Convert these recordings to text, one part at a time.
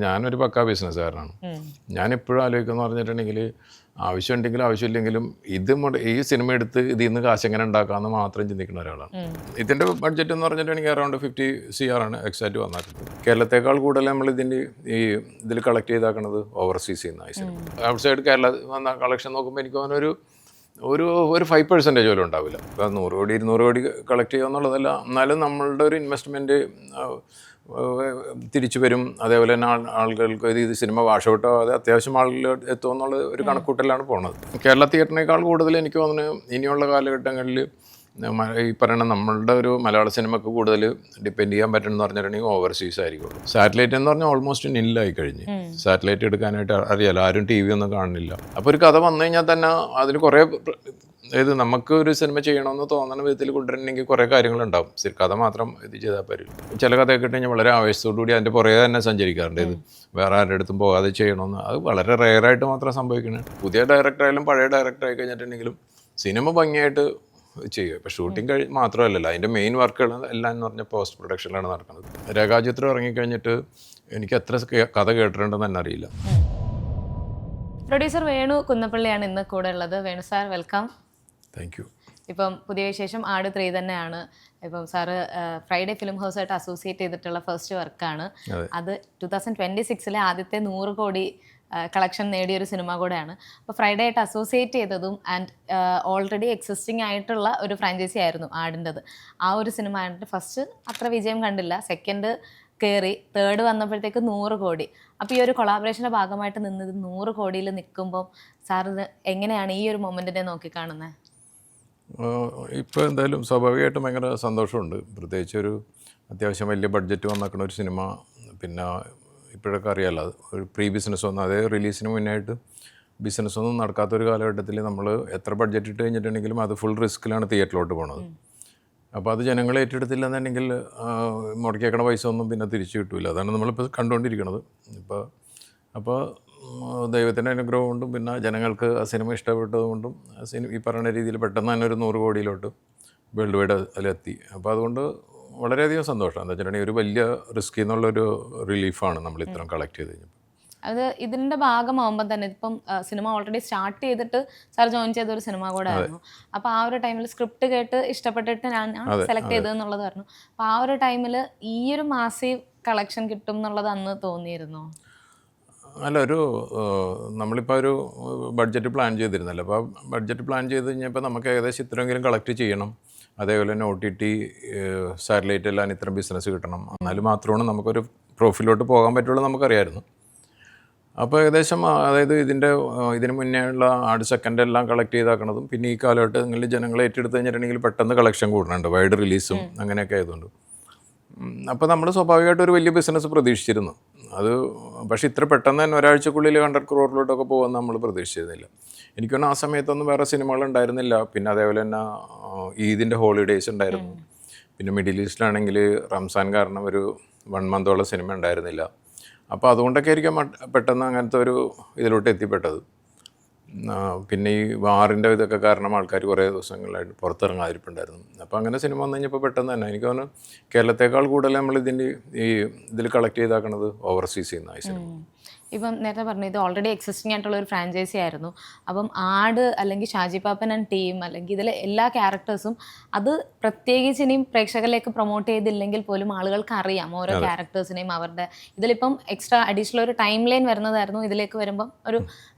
ഞാനൊരു പക്കാ ബിസിനസ്സുകാരനാണ്. ഞാനെപ്പോഴും ആലോചിക്കുന്നത് പറഞ്ഞിട്ടുണ്ടെങ്കിൽ ആവശ്യമുണ്ടെങ്കിലും ആവശ്യമില്ലെങ്കിലും ഈ സിനിമ എടുത്ത് ഇതിൽ നിന്ന് കാശ് എങ്ങനെ ഉണ്ടാക്കാമെന്ന് മാത്രം ചിന്തിക്കുന്ന ഒരാളാണ്. ഇതിൻ്റെ ബഡ്ജറ്റ് എന്ന് പറഞ്ഞിട്ടുണ്ടെങ്കിൽ അറൗണ്ട് 50 CR ആണ് എക്സാക്റ്റ് വന്നിട്ടുണ്ട്. കേരളത്തേക്കാൾ കൂടുതൽ നമ്മൾ ഇതിൽ കളക്ട് ചെയ്താക്കുന്നത് ഓവർസീസിൽ നിന്നാണ് ഈ സിനിമ. ഔട്ട് സൈഡ് കേരള വന്ന കളക്ഷൻ നോക്കുമ്പോൾ എനിക്ക് തോന്നുന്നൊരു ഒരു 5% പോലും ഉണ്ടാവില്ല. ഇപ്പം 100 കോടി 200 കോടി കളക്ട് ചെയ്യുക എന്നുള്ളതല്ല, എന്നാലും നമ്മളുടെ ഒരു ഇൻവെസ്റ്റ്മെൻറ്റ് തിരിച്ചു വരും. അതേപോലെ തന്നെ ആളുകൾക്ക് ഇത് സിനിമ വാഷ് ഔട്ടോ അത് അത്യാവശ്യം ആളുകൾ എത്തുമെന്നുള്ള ഒരു കണക്കൂട്ടലാണ് പോണത്. കേരള തിയേറ്ററിനേക്കാൾ കൂടുതൽ എനിക്ക് തോന്നുന്നു ഇനിയുള്ള കാലഘട്ടങ്ങളിൽ ഈ പറയുന്ന നമ്മളുടെ ഒരു മലയാള സിനിമക്ക് കൂടുതൽ ഡിപ്പെൻഡ് ചെയ്യാൻ പറ്റുമെന്ന് പറഞ്ഞിട്ടുണ്ടെങ്കിൽ ഓവർസീസ് ആയിരിക്കുള്ളൂ. സാറ്റലൈറ്റ് എന്ന് പറഞ്ഞാൽ ഓൾമോസ്റ്റ് നില്ലായി കഴിഞ്ഞ്. സാറ്റലൈറ്റ് എടുക്കാനായിട്ട് അറിയാലോ, ആരും TV ഒന്നും കാണുന്നില്ല. അപ്പോൾ ഒരു കഥ വന്നു കഴിഞ്ഞാൽ തന്നെ അതിന് കുറേ നമുക്ക് ഒരു സിനിമ ചെയ്യണമെന്ന് തോന്നുന്ന വിധത്തിൽ കൊണ്ടുവരണമെങ്കിൽ കുറേ കാര്യങ്ങളുണ്ടാവും. കഥ മാത്രം ഇത് ചെയ്താൽ പറ്റില്ല. ചില കഥയൊക്കെ ഇട്ട് കഴിഞ്ഞാൽ വളരെ ആവേശത്തോടുകൂടി അതിൻ്റെ പുറകെ തന്നെ സഞ്ചരിക്കാറുണ്ട്. ഇത് വേറെ ആരുടെ അടുത്തും പോകാതെ ചെയ്യണമെന്ന് അത് വളരെ റെയറായിട്ട് മാത്രം സംഭവിക്കണം. പുതിയ ഡയറക്ടറായാലും പഴയ ഡയറക്ടറായി കഴിഞ്ഞിട്ടുണ്ടെങ്കിലും സിനിമ ഭംഗിയായിട്ട് ചെയ്യുക. ഇപ്പോൾ ഷൂട്ടിംഗ് മാത്രമല്ലല്ലോ, അതിൻ്റെ മെയിൻ വർക്കുകൾ എല്ലാം എന്ന് പറഞ്ഞാൽ പോസ്റ്റ് പ്രൊഡക്ഷനിലാണ് നടക്കുന്നത്. രേഖാചിത്രം ഇറങ്ങിക്കഴിഞ്ഞിട്ട് എനിക്ക് എത്ര കഥ കേട്ടിട്ടുണ്ടെന്ന് തന്നെ അറിയില്ല. പ്രൊഡ്യൂസർ വേണു കുന്നപ്പള്ളിയാണ് ഇന്ന് കൂടെ ഉള്ളത്. Venu sir, welcome. Thank you. ഇപ്പം പുതിയ വിശേഷം ആട് 3 തന്നെയാണ്. ഇപ്പം സാറ് ഫ്രൈഡേ ഫിലിം ഹൗസായിട്ട് അസോസിയേറ്റ് ചെയ്തിട്ടുള്ള ഫസ്റ്റ് വർക്കാണ് അത്. 2026 ആദ്യത്തെ 100 കോടി കളക്ഷൻ നേടിയൊരു സിനിമ കൂടെയാണ്. അപ്പോൾ ഫ്രൈഡേ ആയിട്ട് അസോസിയേറ്റ് ചെയ്തതും ആൻഡ് ഓൾറെഡി എക്സിസ്റ്റിംഗ് ആയിട്ടുള്ള ഒരു ഫ്രാഞ്ചൈസി ആയിരുന്നു ആടിൻ്റെത്. ആ ഒരു സിനിമ ആയിട്ട് ഫസ്റ്റ് അത്ര വിജയം കണ്ടില്ല, സെക്കൻഡ് കയറി, തേർഡ് വന്നപ്പോഴത്തേക്ക് 100 കോടി. അപ്പോൾ ഈ ഒരു കൊളാബറേഷൻ്റെ ഭാഗമായിട്ട് നിന്നത് 100 കോടിയിൽ നിൽക്കുമ്പോൾ സാറിന് എങ്ങനെയാണ് ഈ ഒരു മൊമെൻറ്റിനെ നോക്കിക്കാണുന്നത്? ഇപ്പോൾ എന്തായാലും സ്വാഭാവികമായിട്ടും ഭയങ്കര സന്തോഷമുണ്ട്. പ്രത്യേകിച്ച് ഒരു അത്യാവശ്യം വലിയ ബഡ്ജറ്റ് വന്നിരിക്കുന്ന ഒരു സിനിമ. പിന്നെ ഇപ്പോഴൊക്കെ അറിയാമല്ലോ, ഒരു പ്രീ ബിസിനസ് ഒന്നും, അതേ റിലീസിന് മുന്നായിട്ട് ബിസിനസ്സൊന്നും നടക്കാത്തൊരു കാലഘട്ടത്തിൽ നമ്മൾ എത്ര ബഡ്ജറ്റ് ഇട്ട് കഴിഞ്ഞിട്ടുണ്ടെങ്കിലും അത് ഫുൾ റിസ്ക്കിലാണ് തിയേറ്ററിലോട്ട് പോണത്. അപ്പോൾ അത് ജനങ്ങൾ ഏറ്റെടുത്തില്ലെന്നുണ്ടെങ്കിൽ മുടക്കിയേക്കണ പൈസ ഒന്നും പിന്നെ തിരിച്ചു കിട്ടില്ല. അതാണ് നമ്മളിപ്പോൾ കണ്ടുകൊണ്ടിരിക്കുന്നത്. അപ്പോൾ ദൈവത്തിൻ്റെ അനുഗ്രഹം കൊണ്ടും പിന്നെ ജനങ്ങൾക്ക് ആ സിനിമ ഇഷ്ടപ്പെട്ടതുകൊണ്ടും ഈ പറയുന്ന രീതിയിൽ പെട്ടെന്ന് തന്നെ ഒരു 100 കോടിയിലോട്ട് വേൾഡ് വൈഡ് അതിലെത്തി. അപ്പോൾ അതുകൊണ്ട് വളരെയധികം സന്തോഷം. എന്താ വെച്ചിട്ടുണ്ടെങ്കിൽ ഒരു വലിയ റിസ്ക് എന്നുള്ളൊരു റിലീഫാണ് നമ്മൾ ഇത്രയും കളക്ട് ചെയ്ത് കഴിഞ്ഞപ്പോൾ. അത് ഇതിൻ്റെ ഭാഗമാകുമ്പോൾ തന്നെ ഇപ്പം സിനിമ ഓൾറെഡി സ്റ്റാർട്ട് ചെയ്തിട്ട് സാർ ജോയിൻ ചെയ്ത ഒരു സിനിമ കൂടെ ആയിരുന്നു. അപ്പോൾ ആ ഒരു ടൈമിൽ സ്ക്രിപ്റ്റ് കേട്ട് ഇഷ്ടപ്പെട്ടിട്ട് ഞാൻ സെലക്ട് ചെയ്തതെന്നുള്ളത് പറഞ്ഞു. അപ്പോൾ ആ ഒരു ടൈമിൽ ഈ ഒരു മാസീവ് കളക്ഷൻ കിട്ടും എന്നുള്ളത് അന്ന് തോന്നിയിരുന്നു? അല്ല, നമ്മളിപ്പോൾ ഒരു ബഡ്ജറ്റ് പ്ലാൻ ചെയ്തിരുന്നല്ലോ. അപ്പോൾ ബഡ്ജറ്റ് പ്ലാൻ ചെയ്ത് കഴിഞ്ഞപ്പോൾ നമുക്ക് ഏകദേശം ഇത്രയെങ്കിലും കളക്ട് ചെയ്യണം. അതേപോലെ തന്നെ OTT സാറ്റലൈറ്റ് എല്ലാം ഇത്ര ബിസിനസ് കിട്ടണം, എന്നാലും മാത്രമാണ് നമുക്കൊരു പ്രോഫിലോട്ട് പോകാൻ പറ്റുള്ളൂ നമുക്കറിയായിരുന്നു. അപ്പോൾ ഏകദേശം അതായത് ഇതിന് മുന്നേ ഉള്ള ആട് സെക്കൻഡ് എല്ലാം കളക്ട് ചെയ്താക്കണതും പിന്നെ ഈ കാലഘട്ടങ്ങളിൽ ജനങ്ങളെ ഏറ്റെടുത്ത് കഴിഞ്ഞിട്ടുണ്ടെങ്കിൽ പെട്ടെന്ന് കളക്ഷൻ കൂടുന്നുണ്ട്, വൈഡ് റിലീസും അങ്ങനെയൊക്കെ ആയതുകൊണ്ട്. അപ്പോൾ നമ്മൾ സ്വാഭാവികമായിട്ട് ഒരു വലിയ ബിസിനസ് പ്രതീക്ഷിച്ചിരുന്നു. അത് പക്ഷേ ഇത്ര പെട്ടെന്ന് തന്നെ ഒരാഴ്ചക്കുള്ളിൽ 100 crore പോകുമെന്ന് നമ്മൾ പ്രതീക്ഷിച്ചിരുന്നില്ല. എനിക്കൊന്നും ആ സമയത്തൊന്നും വേറെ സിനിമകൾ ഉണ്ടായിരുന്നില്ല. പിന്നെ അതേപോലെ തന്നെ ഈദിൻ്റെ ഹോളിഡേയ്സ് ഉണ്ടായിരുന്നു. പിന്നെ മിഡിൽ ഈസ്റ്റിലാണെങ്കിൽ റംസാൻ കാരണം ഒരു 1 month സിനിമ ഉണ്ടായിരുന്നില്ല. അപ്പോൾ അതുകൊണ്ടൊക്കെ ആയിരിക്കും പെട്ടെന്ന് അങ്ങനത്തെ ഒരു ഇതിലോട്ട് എത്തിപ്പെട്ടത്. പിന്നെ ഈ വാറിൻ്റെ ഇതൊക്കെ കാരണം ആൾക്കാർ കുറേ ദിവസങ്ങളായിട്ട് പുറത്തിറങ്ങാതിരിപ്പുണ്ടായിരുന്നു. അപ്പോൾ അങ്ങനെ സിനിമ വന്നു കഴിഞ്ഞപ്പോൾ പെട്ടെന്ന് തന്നെ എനിക്ക് തോന്നുന്നു കേരളത്തേക്കാൾ കൂടുതൽ നമ്മൾ ഇതിൽ കളക്ട് ചെയ്താക്കണത് ഓവർസീസിൽ നിന്നായി സിനിമ. ഇപ്പം നേരത്തെ പറഞ്ഞു ഇത് ഓൾറെഡി എക്സിസ്റ്റിംഗ് ആയിട്ടുള്ള ഒരു ഫ്രാഞ്ചൈസി ആയിരുന്നു. അപ്പം ആട് അല്ലെങ്കിൽ ഷാജി പാപ്പൻ ആൻഡ് ടീം അല്ലെങ്കിൽ ഇതിലെ എല്ലാ ക്യാരക്ടേഴ്സും അത് പ്രത്യേകിച്ച് ഇനിയും പ്രേക്ഷകരിലേക്ക് പ്രൊമോട്ട് ചെയ്തില്ലെങ്കിൽ പോലും ആളുകൾക്ക് അറിയാം ഓരോ ക്യാരക്ടേഴ്സിനെയും. അവരുടെ ഇതിലിപ്പം എക്സ്ട്രാ അഡീഷണൽ ഒരു ടൈം ലൈൻ വരുന്നതായിരുന്നു. ഇതിലേക്ക് വരുമ്പം ഒരു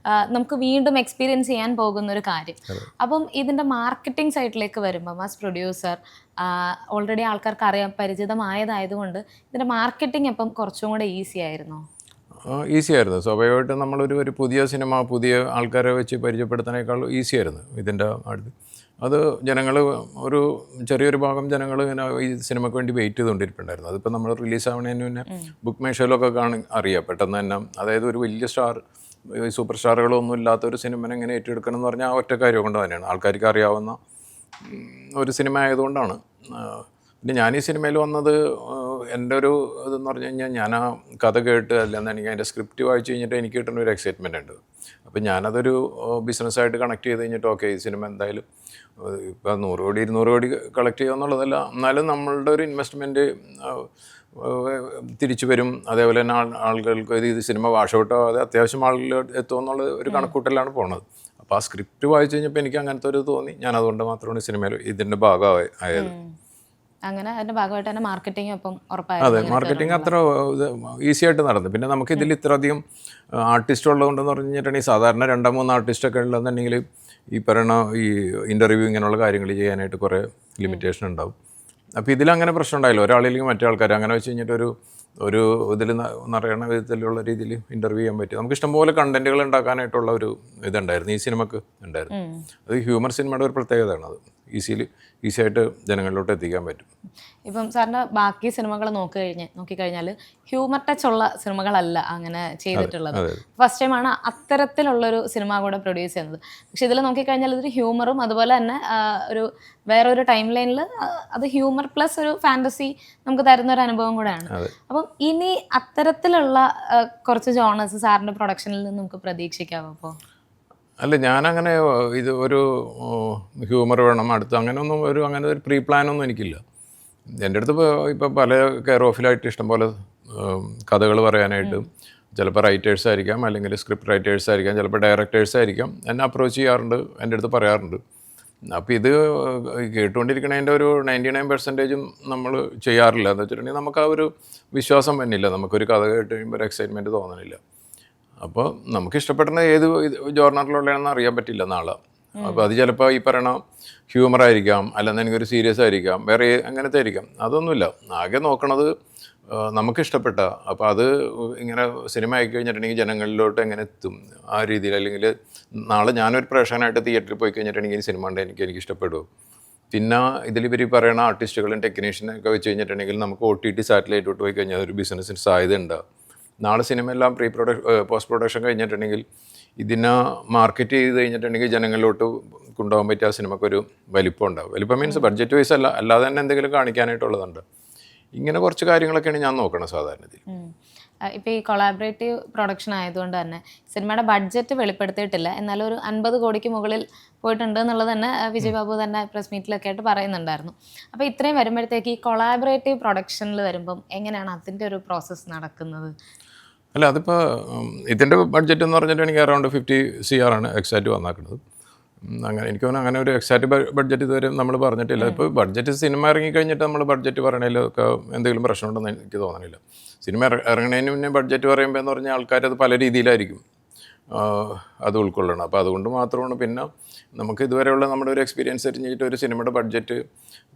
നമുക്ക് വീണ്ടും എക്സ്പീരിയൻസ് ചെയ്യാൻ പോകുന്ന ഒരു കാര്യം. അപ്പം ഇതിൻ്റെ മാർക്കറ്റിംഗ് സൈഡിലേക്ക് വരുമ്പം ആസ് പ്രൊഡ്യൂസർ ഓൾറെഡി ആൾക്കാർക്ക് അറിയാം, പരിചിതമായതായതുകൊണ്ട് ഇതിൻ്റെ മാർക്കറ്റിംഗ് അപ്പം കുറച്ചും കൂടെ ഈസി ആയിരുന്നോ? ഈസി ആയിരുന്നു. സ്വാഭാവികമായിട്ടും നമ്മളൊരു പുതിയ സിനിമ പുതിയ ആൾക്കാരെ വെച്ച് പരിചയപ്പെടുത്താനേക്കാൾ ഈസി ആയിരുന്നു ഇതിൻ്റെ അടുത്ത്. അത് ജനങ്ങൾ ഒരു ചെറിയൊരു ഭാഗം ജനങ്ങൾ ഇങ്ങനെ ഈ സിനിമയ്ക്ക് വേണ്ടി വെയിറ്റ് ചെയ്തുകൊണ്ടിരിപ്പുണ്ടായിരുന്നു. അതിപ്പോൾ നമ്മൾ റിലീസാവണതിന് മുന്നേ ബുക്ക് മൈ ഷോയിലൊക്കെ അറിയാം പെട്ടെന്ന് തന്നെ. അതായത് ഒരു വലിയ സൂപ്പർ സ്റ്റാറുകളൊന്നും ഇല്ലാത്ത ഒരു സിനിമനെ എങ്ങനെ ഏറ്റെടുക്കണം എന്ന് പറഞ്ഞാൽ ആ ഒറ്റ കാര്യം കൊണ്ട് തന്നെയാണ്. ആൾക്കാർക്ക് അറിയാവുന്ന ഒരു സിനിമ ആയതുകൊണ്ടാണ്. പിന്നെ ഞാൻ ഈ സിനിമയിൽ വന്നത് എൻ്റെ ഒരു ഇതെന്ന് പറഞ്ഞു കഴിഞ്ഞാൽ ഞാൻ ആ കഥ കേട്ട് അല്ലെന്നുണ്ടെങ്കിൽ അതിൻ്റെ സ്ക്രിപ്റ്റ് വായിച്ച് കഴിഞ്ഞിട്ട് എനിക്ക് കിട്ടുന്ന ഒരു എക്സൈറ്റ്മെൻ്റ് ഉണ്ട്. അപ്പോൾ ഞാനതൊരു ബിസിനസ്സായിട്ട് കണക്ട് ചെയ്ത് കഴിഞ്ഞിട്ട് ഓക്കെ ഈ സിനിമ എന്തായാലും ഇപ്പോൾ 100 കോടി 200 കോടി കളക്ട് ചെയ്യുക എന്നുള്ളതല്ല, എന്നാലും നമ്മളുടെ ഒരു ഇൻവെസ്റ്റ്മെൻറ്റ് തിരിച്ചു വരും, അതേപോലെ തന്നെ ആളുകൾക്ക് ഇത് സിനിമ വാഷ് ഔട്ട് ആവാതെ അത്യാവശ്യം ആളുകൾ എത്തുമെന്നുള്ള ഒരു കണക്കൂട്ടലാണ് പോണത്. അപ്പോൾ ആ സ്ക്രിപ്റ്റ് വായിച്ചു കഴിഞ്ഞപ്പോൾ എനിക്ക് അങ്ങനത്തെ ഒരു തോന്നി, ഞാൻ അതുകൊണ്ട് മാത്രമാണ് സിനിമയിൽ ഇതിൻ്റെ ഭാഗമായത്. അങ്ങനെ അതിന്റെ ഭാഗമായിട്ട് തന്നെ മാർക്കറ്റിംഗ് ഒപ്പം അതെ, ഉറപ്പായിരുന്നു. മാർക്കറ്റിംഗ് അത്ര ഈസി ആയിട്ട് നടന്നു. പിന്നെ നമുക്ക് ഇതിൽ ഇത്രയധികം ആർട്ടിസ്റ്റ് ഉള്ളതുകൊണ്ടെന്ന് പറഞ്ഞു കഴിഞ്ഞിട്ടുണ്ടെങ്കിൽ സാധാരണ 2-3 ആർട്ടിസ്റ്റൊക്കെ ഉള്ളതെന്നുണ്ടെങ്കിൽ ഈ പറയുന്ന ഈ ഇൻ്റർവ്യൂ ഇങ്ങനെയുള്ള കാര്യങ്ങൾ ചെയ്യാനായിട്ട് കുറേ ലിമിറ്റേഷൻ ഉണ്ടാവും. അപ്പോൾ ഇതിലങ്ങനെ പ്രശ്നം ഉണ്ടായില്ല, ഒരാളില്ലെങ്കിൽ മറ്റേ ആൾക്കാർ അങ്ങനെ വെച്ച് കഴിഞ്ഞിട്ട് ഒരു ഇതിൽ നിറയണ വിധത്തിലുള്ള രീതിയിൽ ഇൻ്റർവ്യൂ ചെയ്യാൻ പറ്റും. നമുക്ക് ഇഷ്ടംപോലെ കണ്ടന്റുകൾ ഉണ്ടാക്കാനായിട്ടുള്ള ഒരു ഇതുണ്ടായിരുന്നു ഈ സിനിമക്ക് ഉണ്ടായിരുന്നു. അത് ഹ്യൂമർ സിനിമയുടെ ഒരു പ്രത്യേകതയാണ്. അത് ഈസി ആയിട്ട് ജനങ്ങളിലോട്ട് എത്തിക്കാൻ പറ്റും. ഇപ്പം സാറിൻ്റെ ബാക്കി സിനിമകൾ നോക്കിക്കഴിഞ്ഞാൽ ഹ്യൂമർ ടച്ച് ഉള്ള സിനിമകളല്ല അങ്ങനെ ചെയ്തിട്ടുള്ളത്. ഫസ്റ്റ് ടൈമാണ് അത്തരത്തിലുള്ളൊരു സിനിമ കൂടെ പ്രൊഡ്യൂസ് ചെയ്യുന്നത്. പക്ഷെ ഇതിൽ നോക്കിക്കഴിഞ്ഞാൽ ഇതൊരു ഹ്യൂമറും അതുപോലെ തന്നെ ഒരു വേറൊരു ടൈം ലൈനിൽ അത് ഹ്യൂമർ പ്ലസ് ഒരു ഫാൻറ്റസി നമുക്ക് തരുന്ന ഒരു അനുഭവം കൂടെയാണ്. അപ്പം ഇനി അത്തരത്തിലുള്ള കുറച്ച് ജോണേഴ്സ് സാറിൻ്റെ പ്രൊഡക്ഷനിൽ നിന്ന് നമുക്ക് പ്രതീക്ഷിക്കാമോ? അപ്പോൾ അല്ല, ഞാനങ്ങനെ ഇത് ഒരു ഹ്യൂമർ വേണം അടുത്ത് അങ്ങനെ ഒരു പ്രീ പ്ലാനൊന്നും എനിക്കില്ല. എൻ്റെ അടുത്ത് ഇപ്പോൾ പല കെയർ ഓഫിലായിട്ട് ഇഷ്ടംപോലെ കഥകൾ പറയാനായിട്ട് ചിലപ്പോൾ റൈറ്റേഴ്സ് ആയിരിക്കാം, അല്ലെങ്കിൽ സ്ക്രിപ്റ്റ് റൈറ്റേഴ്സ് ആയിരിക്കാം, ചിലപ്പോൾ ഡയറക്ടേഴ്സ് ആയിരിക്കാം, എന്നെ അപ്രോച്ച് ചെയ്യാറുണ്ട്, എൻ്റെ അടുത്ത് പറയാറുണ്ട്. അപ്പോൾ ഇത് കേട്ടുകൊണ്ടിരിക്കണതിൻ്റെ ഒരു 99% നമ്മൾ ചെയ്യാറില്ല. എന്ന് വെച്ചിട്ടുണ്ടെങ്കിൽ നമുക്ക് ആ ഒരു വിശ്വാസം വന്നില്ല, നമുക്കൊരു കഥ കേട്ട് കഴിയുമ്പോൾ ഒരു എക്സൈറ്റ്മെൻറ്റ് തോന്നണില്ല. അപ്പോൾ നമുക്ക് ഇഷ്ടപ്പെടുന്ന ഏത് ജോർണറിലുള്ളതാണെന്ന് അറിയാൻ പറ്റില്ല നാളെ. അപ്പോൾ അത് ചിലപ്പോൾ ഈ പറയണ ഹ്യൂമർ ആയിരിക്കാം, അല്ലെന്ന് എനിക്കൊരു സീരിയസ് ആയിരിക്കാം, വേറെ അങ്ങനത്തെ ആയിരിക്കാം. അതൊന്നുമില്ല, ആകെ നോക്കണത് നമുക്കിഷ്ടപ്പെട്ട. അപ്പോൾ അത് ഇങ്ങനെ സിനിമ ആയി കഴിഞ്ഞിട്ടുണ്ടെങ്കിൽ ജനങ്ങളിലോട്ട് എങ്ങനെ എത്തും ആ രീതിയിൽ. അല്ലെങ്കിൽ നാളെ ഞാനൊരു പ്രേക്ഷകനായിട്ട് തിയേറ്ററിൽ പോയി കഴിഞ്ഞിട്ടുണ്ടെങ്കിൽ സിനിമ ഉണ്ട് എനിക്ക് ഇഷ്ടപ്പെടുമോ. പിന്നെ ഇതിലിവർ പറയുന്ന ആർട്ടിസ്റ്റുകളും ടെക്നീഷ്യനൊക്കെ വെച്ച് കഴിഞ്ഞിട്ടുണ്ടെങ്കിൽ നമുക്ക് OTT സാറ്റലൈറ്റോട്ട് പോയി കഴിഞ്ഞാൽ ഒരു ബിസിനസ്സിന് സാധ്യത ഉണ്ടാകും. നാളെ സിനിമയെല്ലാം പോസ്റ്റ് പ്രൊഡക്ഷൻ കഴിഞ്ഞിട്ടുണ്ടെങ്കിൽ ഇതിനെ മാർക്കറ്റ് ചെയ്ത് കഴിഞ്ഞിട്ടുണ്ടെങ്കിൽ ജനങ്ങളിലോട്ട് കൊണ്ടുപോകാൻ പറ്റിയ ആ സിനിമക്കൊരു വലിപ്പം ഉണ്ടാവും. വലിപ്പം മീൻസ് ബഡ്ജറ്റ് വൈസ് അല്ലാതെ തന്നെ എന്തെങ്കിലും കാണിക്കാനായിട്ടുള്ളതുണ്ട്. ഇങ്ങനെ കുറച്ച് കാര്യങ്ങളൊക്കെയാണ് ഞാൻ നോക്കണം സാധാരണത്തിൽ. ഇപ്പോൾ ഈ കൊളാബറേറ്റീവ് പ്രൊഡക്ഷൻ ആയതുകൊണ്ട് തന്നെ സിനിമയുടെ ബഡ്ജറ്റ് വെളിപ്പെടുത്തിയിട്ടില്ല, എന്നാലും ഒരു 50 കോടിക്ക് മുകളിൽ പോയിട്ടുണ്ട് എന്നുള്ളത് തന്നെ വിജയ് ബാബു തന്നെ പ്രസ് മീറ്റിലൊക്കെ ആയിട്ട് പറയുന്നുണ്ടായിരുന്നു. അപ്പോൾ ഇത്രയും വരുമ്പോഴത്തേക്ക് ഈ കൊളാബറേറ്റീവ് പ്രൊഡക്ഷനിൽ വരുമ്പം എങ്ങനെയാണ് അതിൻ്റെ ഒരു പ്രോസസ്സ് നടക്കുന്നത്? അല്ല, അതിപ്പോൾ ഇതിൻ്റെ ബഡ്ജറ്റ് എന്ന് പറഞ്ഞിട്ടുണ്ടെങ്കിൽ അറൗണ്ട് 50 CR ആണ് എക്സാക്റ്റ് വന്നാക്കുന്നത്. അങ്ങനെ എനിക്ക് തോന്നുന്നു അങ്ങനെ ഒരു എക്സാക്റ്റ് ബഡ്ജറ്റ് ഇതുവരെ നമ്മൾ പറഞ്ഞിട്ടില്ല. ഇപ്പോൾ ബഡ്ജറ്റ് സിനിമ ഇറങ്ങിക്കഴിഞ്ഞിട്ട് നമ്മൾ ബഡ്ജറ്റ് പറയണതിലൊക്കെ എന്തെങ്കിലും പ്രശ്നമുണ്ടെന്ന് എനിക്ക് തോന്നണില്ല. സിനിമ ഇറങ്ങുന്നതിന് മുന്നേ ബഡ്ജറ്റ് പറയുമ്പോൾ എന്ന് പറഞ്ഞാൽ ആൾക്കാരത് പല രീതിയിലായിരിക്കും അത് ഉൾക്കൊള്ളണം. അപ്പോൾ അതുകൊണ്ട് മാത്രമാണ്. പിന്നെ നമുക്ക് ഇതുവരെയുള്ള നമ്മുടെ ഒരു എക്സ്പീരിയൻസ് അറിഞ്ഞിട്ട് ഒരു സിനിമയുടെ ബഡ്ജറ്റ്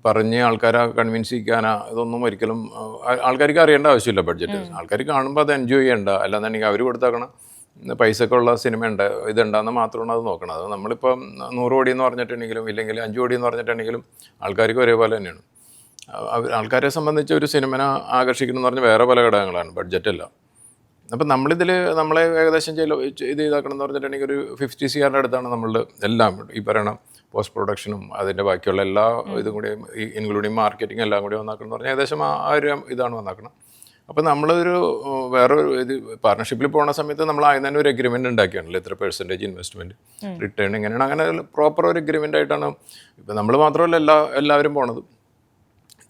പറഞ്ഞ് ആൾക്കാരെ കൺവിൻസ് ചെയ്യിക്കാനാ ഇതൊന്നും ഒരിക്കലും ആൾക്കാർക്ക് അറിയേണ്ട ആവശ്യമില്ല. ബഡ്ജറ്റ് ആൾക്കാർ കാണുമ്പോൾ അത് എൻജോയ് ചെയ്യേണ്ട, അല്ലാന്നുണ്ടെങ്കിൽ അവർ കൊടുത്താക്കണം പൈസയൊക്കെ ഉള്ള സിനിമ ഉണ്ട് ഇതുണ്ടാകുന്ന മാത്രമാണ് അത് നോക്കണം. അത് നമ്മളിപ്പം 100 കോടി എന്ന് പറഞ്ഞിട്ടുണ്ടെങ്കിലും ഇല്ലെങ്കിൽ 5 കോടി എന്ന് പറഞ്ഞിട്ടുണ്ടെങ്കിലും ആൾക്കാർക്ക് ഒരേപോലെ തന്നെയാണ്. ആൾക്കാരെ സംബന്ധിച്ച് ഒരു സിനിമനെ ആകർഷിക്കണമെന്ന് പറഞ്ഞാൽ വേറെ പല ഘടകങ്ങളാണ്, ബഡ്ജറ്റല്ല. അപ്പം നമ്മളെ ഏകദേശം ഇത് ഇതാക്കണം എന്ന് പറഞ്ഞിട്ടുണ്ടെങ്കിൽ ഒരു 50 CR അടുത്താണ് നമ്മളുടെ എല്ലാം ഈ പറയണ പോസ്റ്റ് പ്രൊഡക്ഷനും അതിൻ്റെ ബാക്കിയുള്ള എല്ലാ ഇതും കൂടി ഇൻക്ലൂഡിങ് മാർക്കറ്റിംഗ് എല്ലാം കൂടി വന്നാക്കണം എന്ന് പറഞ്ഞാൽ ഏകദേശം ആ ഒരു ഇതാണ് വന്നാക്കണം. അപ്പോൾ നമ്മളൊരു വേറെ ഇത് പാർട്ണർഷിപ്പിൽ പോകുന്ന സമയത്ത് നമ്മൾ ആദ്യം തന്നെ ഒരു എഗ്രിമെൻറ്റ് ഉണ്ടാക്കിയാണല്ലോ, എത്ര % ഇൻവെസ്റ്റ്മെൻറ്റ് റിട്ടേൺ എങ്ങനെയാണ്, അങ്ങനെ പ്രോപ്പർ ഒരു എഗ്രിമെൻ്റ് ആയിട്ടാണ്. ഇപ്പം നമ്മൾ മാത്രമല്ല എല്ലാവരും പോണത്.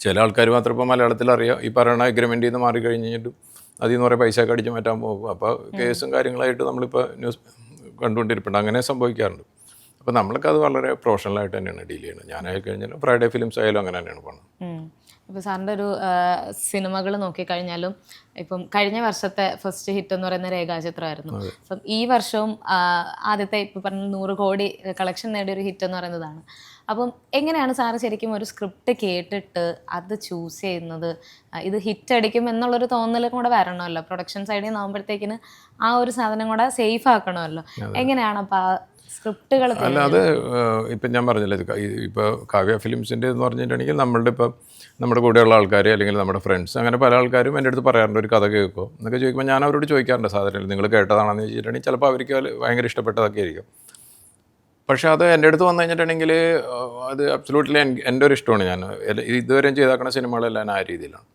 ചില ആൾക്കാർ മാത്രം ഇപ്പോൾ മലയാളത്തിൽ അറിയാം ഈ പറയുന്ന എഗ്രിമെൻറ്റിൽ നിന്ന് മാറി കഴിഞ്ഞിട്ടും അതിൽ നിന്ന് കുറേ പൈസ ഒക്കെ അടിച്ച് മാറ്റാൻ പോകും. അപ്പോൾ കേസും കാര്യങ്ങളായിട്ട് നമ്മളിപ്പോൾ ന്യൂസ് കണ്ടുകൊണ്ടിരിപ്പുണ്ട്, അങ്ങനെ സംഭവിക്കാറുണ്ട്. അപ്പോൾ നമ്മളൊക്കെ അത് വളരെ പ്രൊഫഷണലായിട്ട് തന്നെയാണ് ഡീൽ ചെയ്യുന്നത്. ഞാനായി കഴിഞ്ഞാൽ ഫ്രൈഡേ ഫിലിംസ് ആയാലും അങ്ങനെ തന്നെയാണ് പോകുന്നത്. ഇപ്പോൾ സാറിൻ്റെ ഒരു സിനിമകൾ നോക്കിക്കഴിഞ്ഞാലും ഇപ്പം കഴിഞ്ഞ വർഷത്തെ ഫസ്റ്റ് ഹിറ്റ് എന്ന് പറയുന്ന രേഖാചിത്രമായിരുന്നു. അപ്പം ഈ വർഷവും ആദ്യത്തെ ഇപ്പോൾ പറഞ്ഞ 100 കോടി കളക്ഷൻ നേടിയൊരു ഹിറ്റ് എന്ന് പറയുന്നതാണ്. അപ്പം എങ്ങനെയാണ് സാറ് ശരിക്കും ഒരു സ്ക്രിപ്റ്റ് കേട്ടിട്ട് അത് ചൂസ് ചെയ്യുന്നത്? ഇത് ഹിറ്റ് അടിക്കും എന്നുള്ളൊരു തോന്നലും കൂടെ വരണമല്ലോ, പ്രൊഡക്ഷൻ സൈഡിൽ നിന്നാകുമ്പോഴത്തേക്കിന് ആ ഒരു സാധനം കൂടെ സേഫ് ആക്കണമല്ലോ. എങ്ങനെയാണ് അപ്പോൾ ആ സ്ക്രിപ്റ്റുകൾ? അല്ല, അത് ഇപ്പം ഞാൻ പറഞ്ഞില്ല, ഇപ്പോൾ കാവ്യ ഫിലിംസിൻ്റെ എന്ന് പറഞ്ഞിട്ടുണ്ടെങ്കിൽ നമ്മുടെ കൂടെയുള്ള ആൾക്കാർ അല്ലെങ്കിൽ നമ്മുടെ ഫ്രണ്ട്സ് അങ്ങനെ പല ആൾക്കാരും എൻ്റെ അടുത്ത് പറയാറുണ്ട് ഒരു കഥ കേൾക്കുമോ എന്നൊക്കെ ചോദിക്കുമ്പോൾ ഞാൻ അവരോട് ചോദിക്കാറുണ്ട് സാധാരണ നിങ്ങൾ കേട്ടതാണെന്ന് ചോദിച്ചിട്ടുണ്ടെങ്കിൽ ചിലപ്പോൾ അവർക്ക് ഭയങ്കര ഇഷ്ടപ്പെട്ടതൊക്കെ ആയിരിക്കും. പക്ഷേ അത് എൻ്റെ അടുത്ത് വന്നു കഴിഞ്ഞിട്ടുണ്ടെങ്കിൽ അത് അബ്സല്യൂട്ട്ലി എൻ്റെ ഒരു ഇഷ്ടമാണ്. ഞാൻ ഇതുവരെയും ചെയ്താക്കുന്ന സിനിമകളെല്ലാം ആ രീതിയിലാണ്.